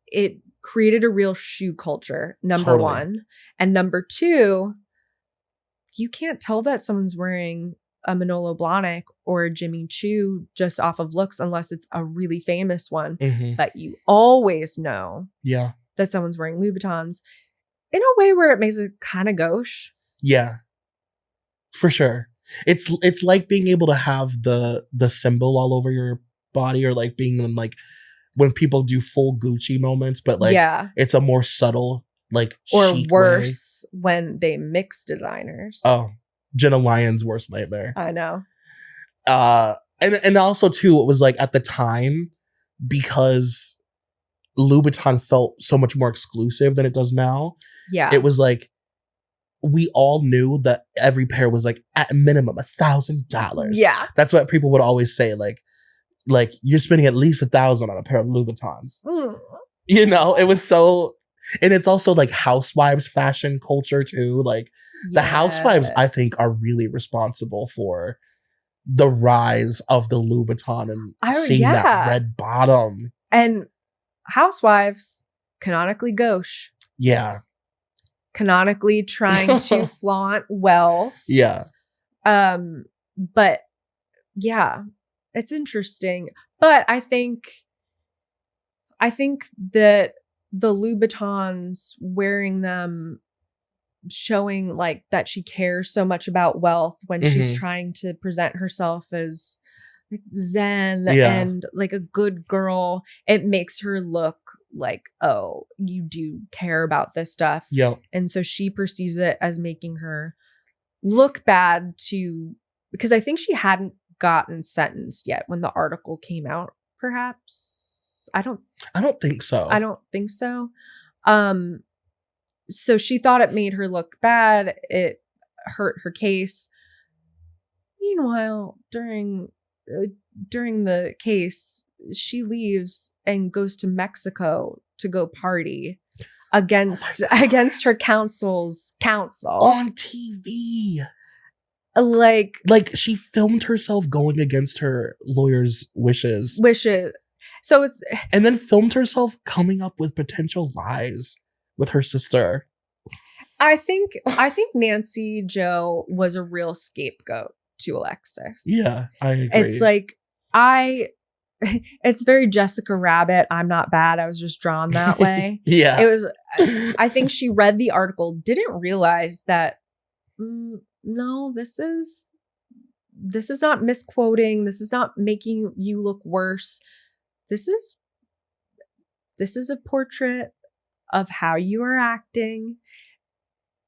it created a real shoe culture, number one. And number two, you can't tell that someone's wearing a Manolo Blahnik or a Jimmy Choo just off of looks unless it's a really famous one. But you always know that someone's wearing Louboutins in a way where it makes it kind of gauche. Yeah, for sure. It's like being able to have the symbol all over your body, or like being in like when people do full Gucci moments, but like it's a more subtle, like, or chic worse way. When they mix designers. Oh, Jenna Lyon's worst nightmare. I know. And also too, it was like at the time, because Louboutin felt so much more exclusive than it does now. Yeah, it was like we all knew that every pair was like at minimum $1,000. Yeah, that's what people would always say. Like you're spending at least $1,000 on a pair of Louboutins. You know, it was so, and it's also like housewives fashion culture too. Like the housewives, I think, are really responsible for the rise of the Louboutin and seeing that red bottom. And housewives, canonically gauche. Yeah. Canonically trying to flaunt wealth. Yeah. But yeah, it's interesting. But I think that the Louboutins, wearing them, showing like that she cares so much about wealth when she's trying to present herself as like zen and like a good girl, it makes her look like, oh, you do care about this stuff. Yep. And so she perceives it as making her look bad because I think she hadn't gotten sentenced yet when the article came out, perhaps. I don't think so. I don't think so. So she thought it made her look bad. It hurt her case. Meanwhile, during the case, she leaves and goes to Mexico to go party against her counsel's counsel on TV. Like she filmed herself going against her lawyer's wishes. So it's, and then filmed herself coming up with potential lies with her sister. I think Nancy Jo was a real scapegoat to Alexis. Yeah, I agree. It's like it's very Jessica Rabbit. I'm not bad. I was just drawn that way. Yeah. It was, I think she read the article, didn't realize that, no, this is not misquoting. This is not making you look worse. This is a portrait of how you are acting.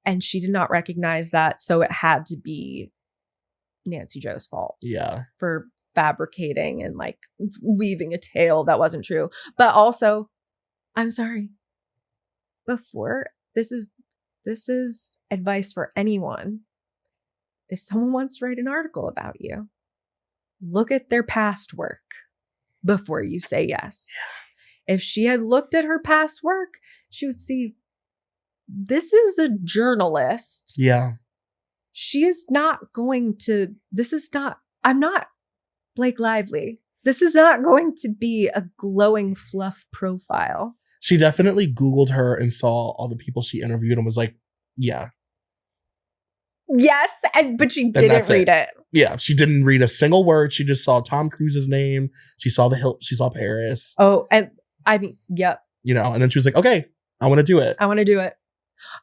And she did not recognize that. So it had to be Nancy Jo's fault. Yeah. For fabricating and like weaving a tale that wasn't true. But also, I'm sorry. Before, this is advice for anyone. If someone wants to write an article about you, look at their past work before you say yes. Yeah. If she had looked at her past work, she would see this is a journalist. Yeah. She is not going to, I'm not Blake Lively. This is not going to be a glowing fluff profile. She definitely Googled her and saw all the people she interviewed and was like, yeah. Yes, but she didn't read it. Yeah, she didn't read a single word. She just saw Tom Cruise's name. She saw she saw Paris. Oh, and I mean, yep. You know, and then she was like, okay, I want to do it.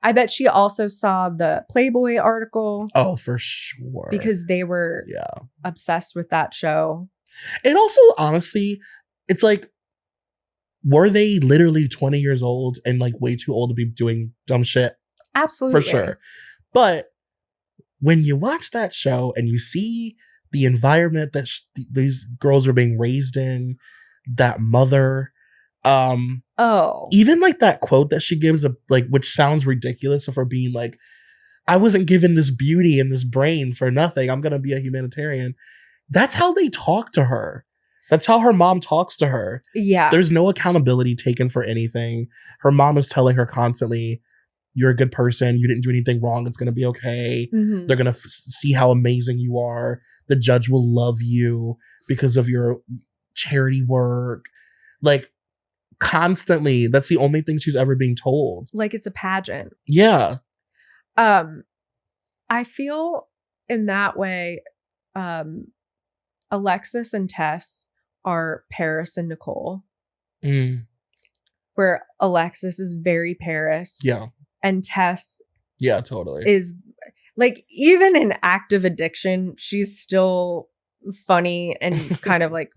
I bet she also saw the Playboy article. Oh, for sure. Because they were obsessed with that show. And also, honestly, it's like, were they literally 20 years old and like way too old to be doing dumb shit? Absolutely. For sure. But when you watch that show and you see the environment that these girls are being raised in, that mother, even like that quote that she gives, which sounds ridiculous of her being like, I wasn't given this beauty and this brain for nothing. I'm gonna be a humanitarian. That's how they talk to her. That's how her mom talks to her. Yeah. There's no accountability taken for anything. Her mom is telling her constantly, you're a good person. You didn't do anything wrong. It's going to be okay. Mm-hmm. They're going to see how amazing you are. The judge will love you because of your charity work. Like, constantly. That's the only thing she's ever being told. Like it's a pageant. Yeah. I feel in that way, Alexis and Tess are Paris and Nicole. where Alexis is very Paris. Yeah. And Tess. Yeah, totally. Is like, even in active addiction, she's still funny and kind of like,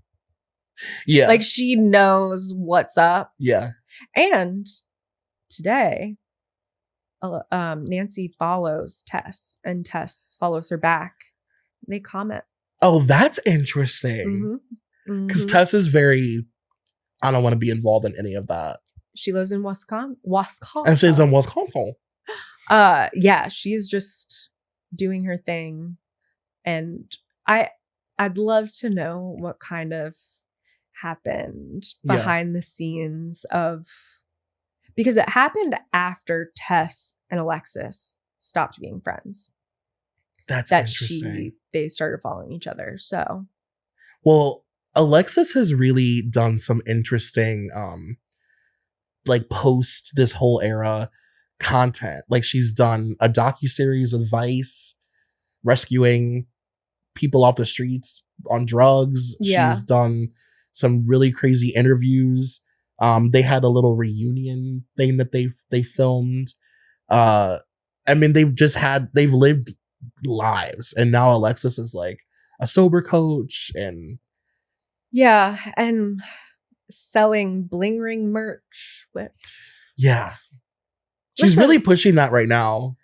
yeah, like she knows what's up. Yeah. And today, Nancy follows Tess and Tess follows her back. They comment. Oh, that's interesting. Because Tess is very, I don't want to be involved in any of that. She lives in Wisconsin. And she's in Wisconsin. Yeah, she's just doing her thing. And I'd love to know what kind of happened behind the scenes of, because it happened after Tess and Alexis stopped being friends. That's interesting. They started following each other. So, well, Alexis has really done some interesting, like post this whole era content. Like she's done a docuseries of Vice, rescuing people off the streets on drugs. Yeah. She's done some really crazy interviews. They had a little reunion thing that they filmed. I mean, they've lived lives, and now Alexis is like a sober coach and selling bling ring merch. She's really pushing that right now.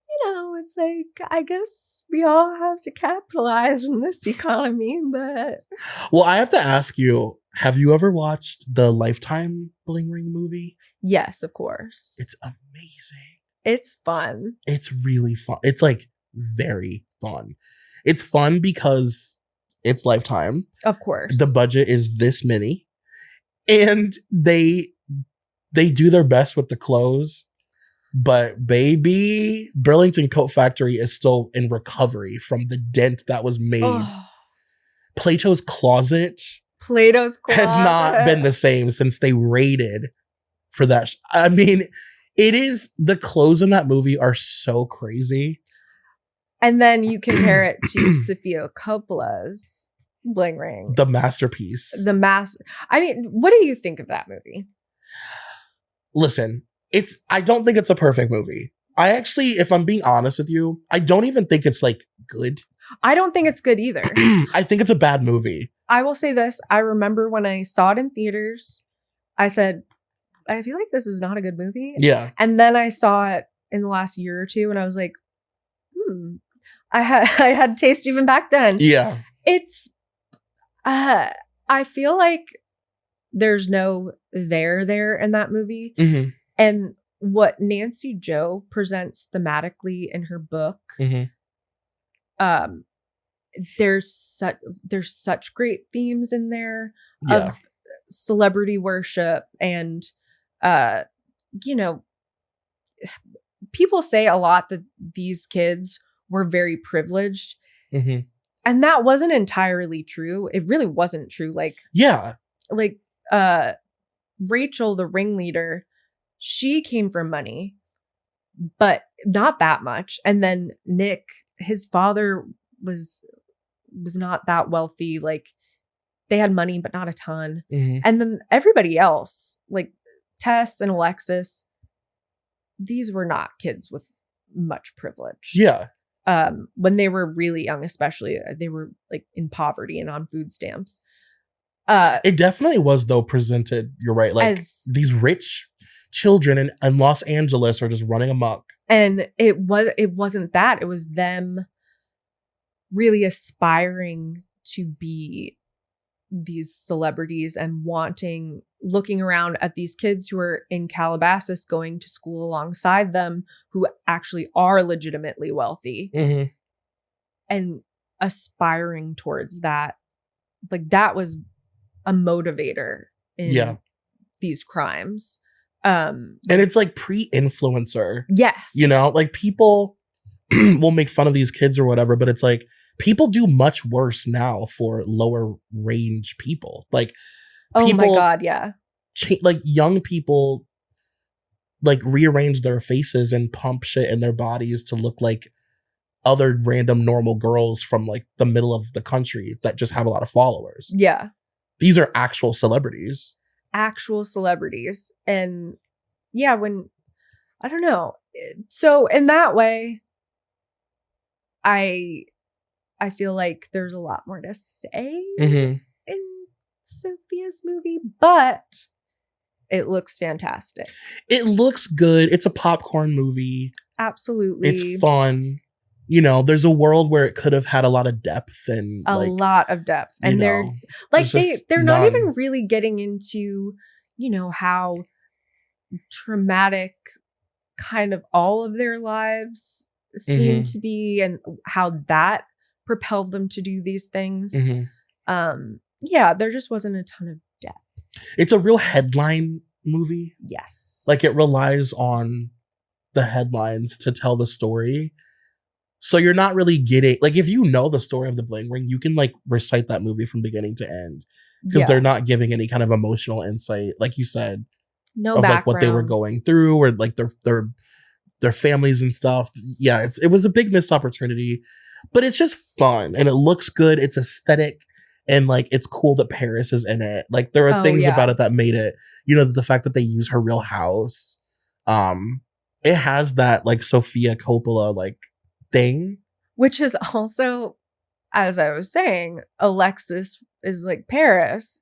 You know, it's like, I guess we all have to capitalize in this economy, but... Well, I have to ask you, have you ever watched the Lifetime Bling Ring movie? Yes, of course. It's amazing. It's fun. It's really fun. It's like very fun. It's fun because it's Lifetime. Of course. The budget is this mini. And they do their best with the clothes. But baby, Burlington Coat Factory is still in recovery from the dent that was made. Oh. Plato's Closet has not been the same since they raided for that. I mean, the clothes in that movie are so crazy. And then you compare it to Sofia Coppola's Bling Ring. The masterpiece. I mean, what do you think of that movie? Listen. I don't think it's a perfect movie. I actually, if I'm being honest with you, I don't even think it's like good. I don't think it's good either. I think it's a bad movie. I will say this. I remember when I saw it in theaters, I said, I feel like this is not a good movie. Yeah. And then I saw it in the last year or two and I was like, I had taste even back then. Yeah. It's, I feel like there's no there in that movie. Mm-hmm. And what Nancy Jo presents thematically in her book, there's such great themes in there of celebrity worship and, you know, people say a lot that these kids were very privileged, and that wasn't entirely true. It really wasn't true. Rachel, the ringleader, she came from money, but not that much. And then Nick, his father was not that wealthy. Like, they had money, but not a ton. And then everybody else, like Tess and Alexis, these were not kids with much privilege. Yeah. When they were really young, especially, they were like in poverty and on food stamps. It definitely was, though, presented, you're right, like these rich children in Los Angeles are just running amok. And it wasn't that. It was them really aspiring to be these celebrities and looking around at these kids who are in Calabasas going to school alongside them who actually are legitimately wealthy and aspiring towards that. Like, that was a motivator in these crimes. And it's like pre-influencer. Yes. You know, like people will make fun of these kids or whatever, but it's like people do much worse now for lower range people. Like, oh my God, yeah. Like young people like rearrange their faces and pump shit in their bodies to look like other random normal girls from like the middle of the country that just have a lot of followers. Yeah. These are actual celebrities. actual celebrities. And yeah, I don't know. So in that way, I feel like there's a lot more to say in Sophia's movie, but it looks fantastic. It looks good. It's a popcorn movie. Absolutely. It's fun. You know, there's a world where it could have had a lot of depth and a lot of depth. And they're not even really getting into, you know, how traumatic kind of all of their lives seem to be and how that propelled them to do these things. Yeah, there just wasn't a ton of depth. It's a real headline movie. Yes. Like it relies on the headlines to tell the story. So you're not really getting, like, if you know the story of the Bling Ring, you can like recite that movie from beginning to end because they're not giving any kind of emotional insight, like you said, of background. Like what they were going through or like their families and stuff. Yeah, it was a big missed opportunity, but it's just fun and it looks good. It's aesthetic and like it's cool that Perez is in it. Like there are things about it that made it, you know, the fact that they use her real house. It has that like Sofia Coppola like thing, which is also, as I was saying, Alexis is like Perez,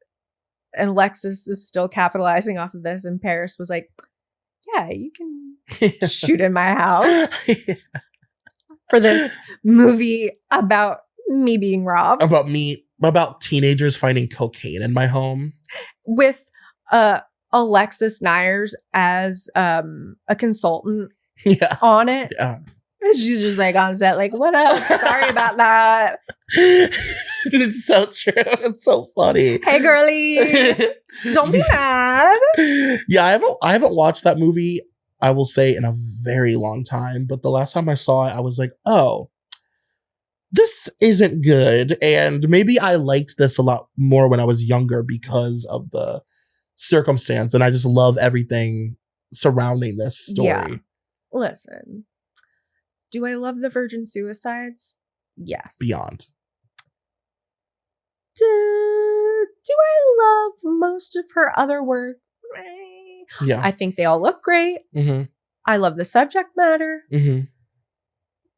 and Alexis is still capitalizing off of this, and Perez was like, yeah, you can shoot in my house for this movie about me being robbed, about teenagers finding cocaine in my home with Alexis Nyers as a consultant on it. Yeah. She's just like on set, like, what up? Sorry about that. It's so true. It's so funny. Hey, girly. Don't be mad. Yeah, I haven't watched that movie, I will say, in a very long time. But the last time I saw it, I was like, oh, this isn't good. And maybe I liked this a lot more when I was younger because of the circumstance. And I just love everything surrounding this story. Yeah. Listen. Do I love the virgin suicides? Yes. Beyond. Do I love most of her other work? Yeah. I think they all look great. I love the subject matter.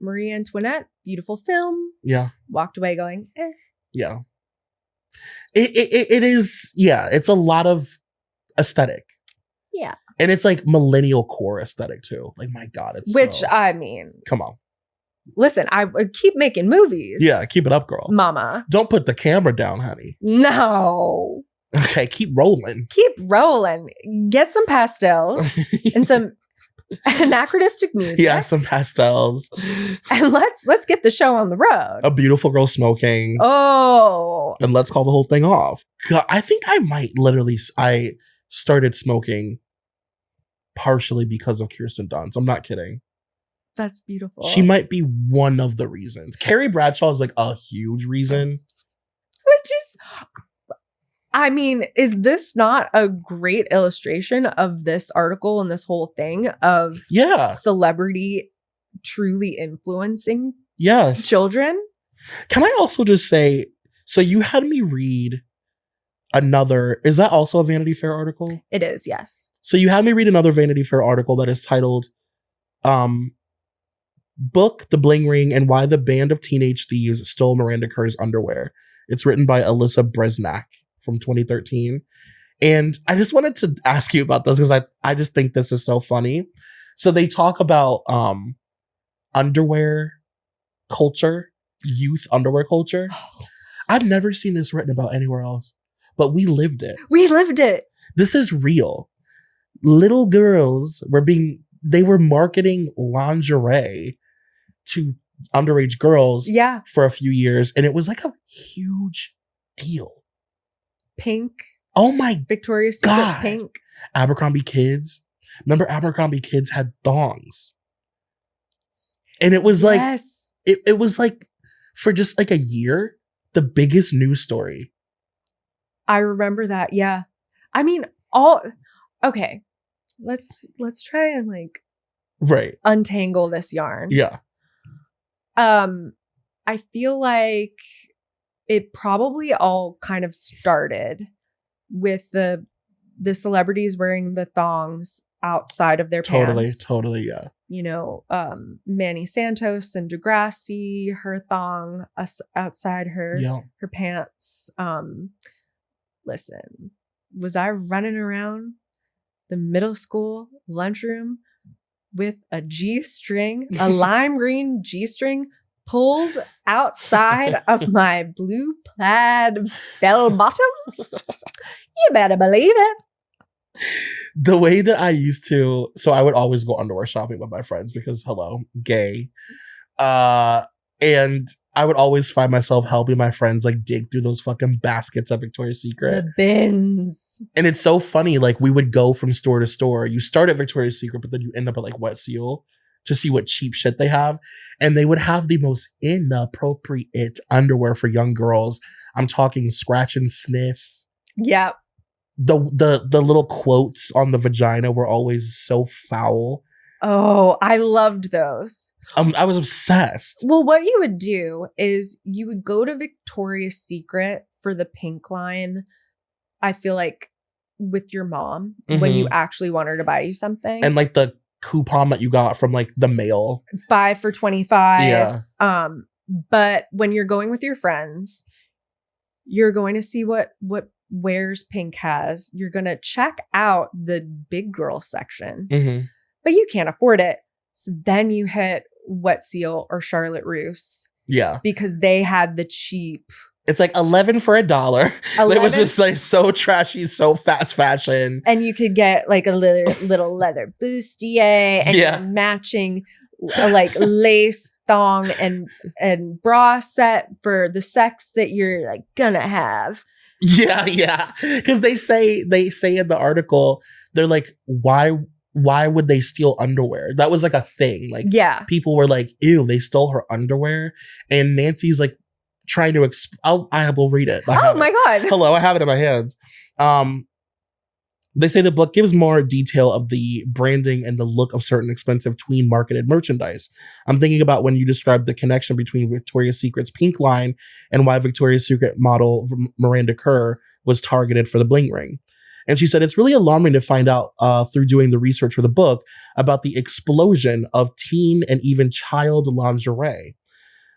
Marie Antoinette, beautiful film. Yeah. Walked away going, eh. Yeah. It is, yeah, it's a lot of aesthetic. Yeah. And it's like millennial core aesthetic too. Like, my God, it's I mean. Come on. Listen, I would keep making movies. Yeah, keep it up, girl. Mama. Don't put the camera down, honey. No. Okay, keep rolling. Keep rolling. Get some pastels and some anachronistic music. Yeah, some pastels. And let's get the show on the road. A beautiful girl smoking. Oh. And let's call the whole thing off. God, I think I might I started smoking partially because of Kirsten Dunst. I'm not kidding. That's beautiful. She might be one of the reasons. Carrie Bradshaw is like a huge reason. Which is, I mean, is this not a great illustration of this article and this whole thing of celebrity truly influencing children? Can I also just say, so you had me read another, is that also a Vanity Fair article? It is, yes. So you had me read another Vanity Fair article that is titled Book, The Bling Ring, and Why the Band of Teenage Thieves Stole Miranda Kerr's Underwear. It's written by Alyssa Bresnak from 2013. And I just wanted to ask you about this because I just think this is so funny. So they talk about underwear culture, youth underwear culture. I've never seen this written about anywhere else, but we lived it. We lived it. This is real. Little girls they were marketing lingerie to underage girls for a few years, and it was like a huge deal. Pink. Oh my Victoria's Secret pink. Abercrombie Kids. Remember Abercrombie Kids had thongs. And it was like it was like for just like a year, the biggest news story. I remember that. Yeah. I mean, okay. Let's try and like untangle this yarn. Yeah. I feel like it probably all kind of started with the the celebrities wearing the thongs outside of their pants. Totally, yeah. You know, Manny Santos and Degrassi, her thong outside her pants. Listen, was I running around the middle school lunchroom with a G-string, a lime green G-string pulled outside of my blue plaid bell bottoms? You better believe it. The way that I used to, so I would always go underwear shopping with my friends because, hello, gay. And I would always find myself helping my friends like dig through those fucking baskets at Victoria's Secret. The bins. And it's so funny, like we would go from store to store. You start at Victoria's Secret, but then you end up at like Wet Seal to see what cheap shit they have. And they would have the most inappropriate underwear for young girls. I'm talking scratch and sniff. Yep. The little quotes on the vagina were always so foul. Oh, I loved those. I was obsessed. Well, what you would do is you would go to Victoria's Secret for the pink line, I feel like, with your mom when you actually want her to buy you something. And like the coupon that you got from like the mail. 5 for $25. Yeah. But when you're going with your friends, you're going to see what Wears Pink has. You're going to check out the big girl section. But you can't afford it. So then you hit Wet Seal or Charlotte Russe. Yeah. Because they had the cheap. It's like $11 for $1. It was just like so trashy, so fast fashion. And you could get like a little leather bustier and matching like lace thong and bra set for the sex that you're like gonna have. Yeah. Because they say in the article, they're like, why would they steal underwear? That was like a thing. Like, people were like, ew, they stole her underwear. And Nancy's like trying to I will read it. Oh my God. Hello, I have it in my hands. They say the book gives more detail of the branding and the look of certain expensive tween marketed merchandise. I'm thinking about when you described the connection between Victoria's Secret's pink line and why Victoria's Secret model Miranda Kerr was targeted for the bling ring. And she said, it's really alarming to find out through doing the research for the book about the explosion of teen and even child lingerie.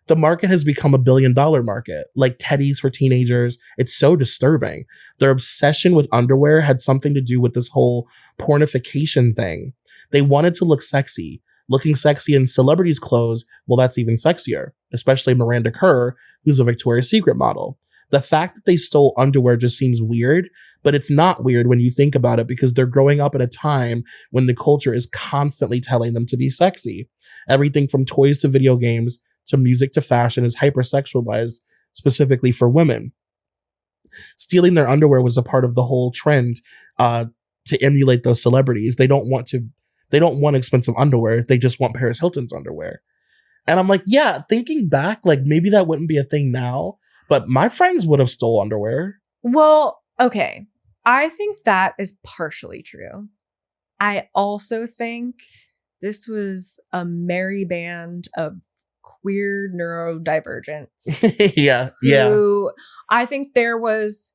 The market has become $1 billion market, like teddies for teenagers. It's so disturbing. Their obsession with underwear had something to do with this whole pornification thing. They wanted to look sexy. Looking sexy in celebrities' clothes, well, that's even sexier, especially Miranda Kerr, who's a Victoria's Secret model. The fact that they stole underwear just seems weird, but it's not weird when you think about it because they're growing up at a time when the culture is constantly telling them to be sexy. Everything from toys to video games to music to fashion is hypersexualized specifically for women. Stealing their underwear was a part of the whole trend to emulate those celebrities. They don't want expensive underwear. They just want Perez Hilton's underwear. And I'm like, yeah, thinking back, like maybe that wouldn't be a thing now, but my friends would have stole underwear. Well, okay. I think that is partially true. I also think this was a merry band of queer neurodivergents. Yeah. Who I think there was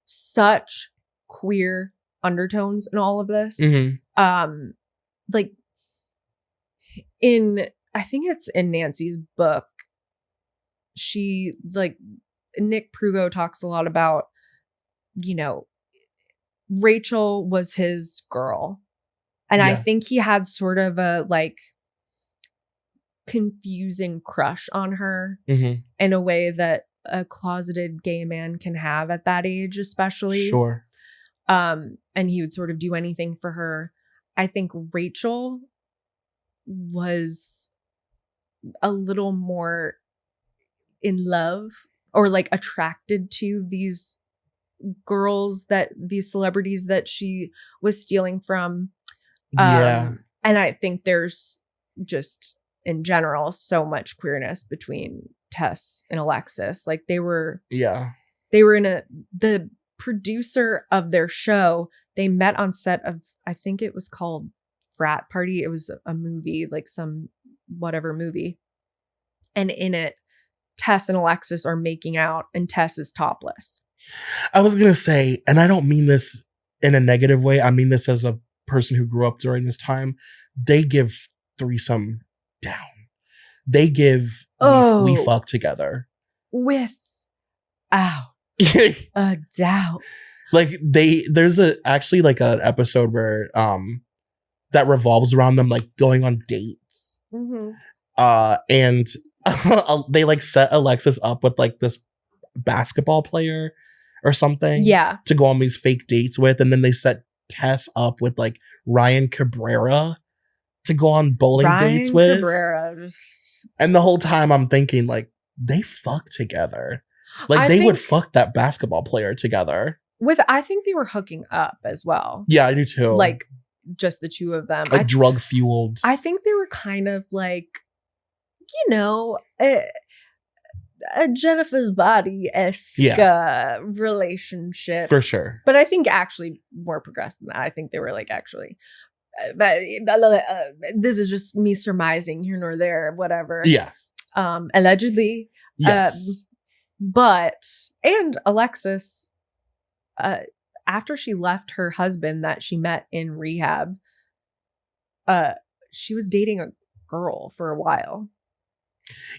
such queer undertones in all of this. Like I think it's in Nancy's book, she like Nick Prugo talks a lot about, you know, Rachel was his girl. And I think he had sort of a like confusing crush on her in a way that a closeted gay man can have at that age, especially. Sure. And he would sort of do anything for her. I think Rachel was a little more in love or like attracted to these celebrities that she was stealing from. And I think there's just in general so much queerness between Tess and Alexis. Like they were in the producer of their show, they met on set of, I think it was called Frat Party. It was a movie, like some whatever movie. And in it, Tess and Alexis are making out and Tess is topless. I was going to say, and I don't mean this in a negative way, I mean this as a person who grew up during this time, they give threesome down. They give we fuck together. Without a doubt. Like there's actually like an episode where that revolves around them like going on dates. Mm-hmm. And they like set Alexis up with like this basketball player or something. Yeah. To go on these fake dates with. And then they set Tess up with like Ryan Cabrera to go on bowling dates with. Cabrera. And the whole time I'm thinking like they fuck together. Like they would fuck that basketball player together. I think they were hooking up as well. Yeah, I do too. Like just the two of them. Like drug fueled. I think they were kind of like, you know, a Jennifer's Body-esque relationship. For sure. But I think actually more progressed than that. I think they were like actually, this is just me surmising here nor there, whatever. Yeah. Allegedly. Yes. And Alexis, after she left her husband that she met in rehab, she was dating a girl for a while.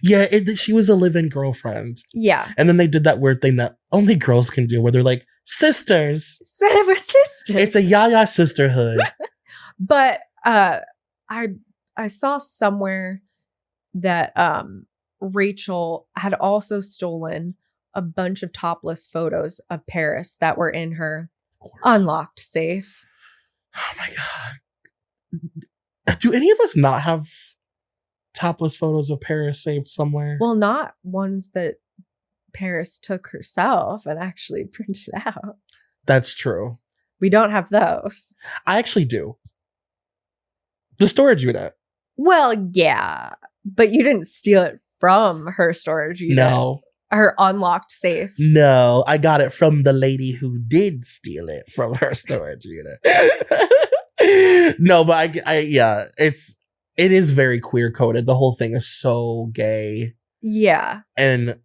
Yeah, she was a live-in girlfriend. Yeah. And then they did that weird thing that only girls can do where they're like, sisters. We're sisters. It's a yaya sisterhood. But I saw somewhere that Rachel had also stolen a bunch of topless photos of Paris that were in her unlocked safe. Oh my God. Do any of us not have topless photos of Paris saved somewhere? Well, not ones that Paris took herself and actually printed out. That's true. We don't have those. I actually do. The storage unit. Well, yeah. But you didn't steal it from her storage unit. No. Her unlocked safe. No, I got it from the lady who did steal it from her storage unit. No, but it is very queer coded. The whole thing is so gay. Yeah. And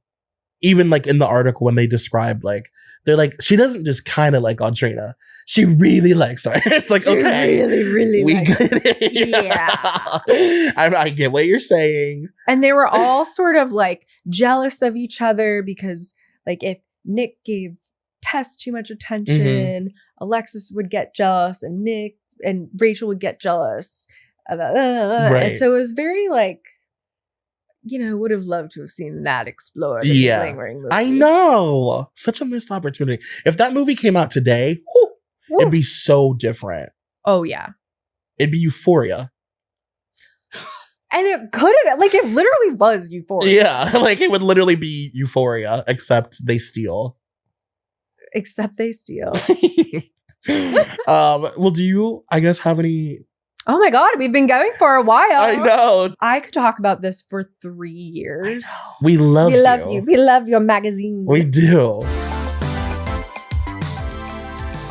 even like in the article when they describe like, they're like, she doesn't just kind of like Audrina. She really likes her. It's like, she okay. Really we likes get it. Yeah. I get what you're saying. And they were all sort of like jealous of each other because like if Nick gave Tess too much attention, Alexis would get jealous and Nick and Rachel would get jealous. Right. And so it was very like, you know, would have loved to have seen that explored. Yeah. Bling movie. I know. Such a missed opportunity. If that movie came out today, it'd be so different. Oh, yeah. It'd be Euphoria. And it could have, like, it literally was Euphoria. Yeah. Like, it would literally be Euphoria, except they steal. Except they steal. Well, do you, I guess, have any... Oh my God, we've been going for a while. I know. I could talk about this for 3 years. We love you. We love you. We love your magazine. We do.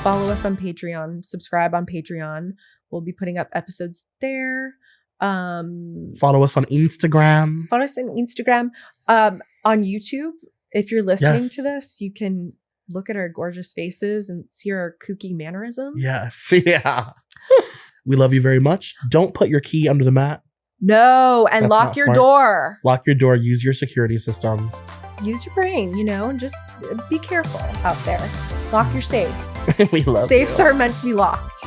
Follow us on Patreon. Subscribe on Patreon. We'll be putting up episodes there. Follow us on Instagram. Follow us on Instagram. On YouTube, if you're listening to this, you can look at our gorgeous faces and see our kooky mannerisms. Yes. Yeah. We love you very much. Don't put your key under the mat. No, and lock your door. Lock your door. Use your security system. Use your brain, you know, and just be careful out there. Lock your safe. We love Safes you. are meant to be locked.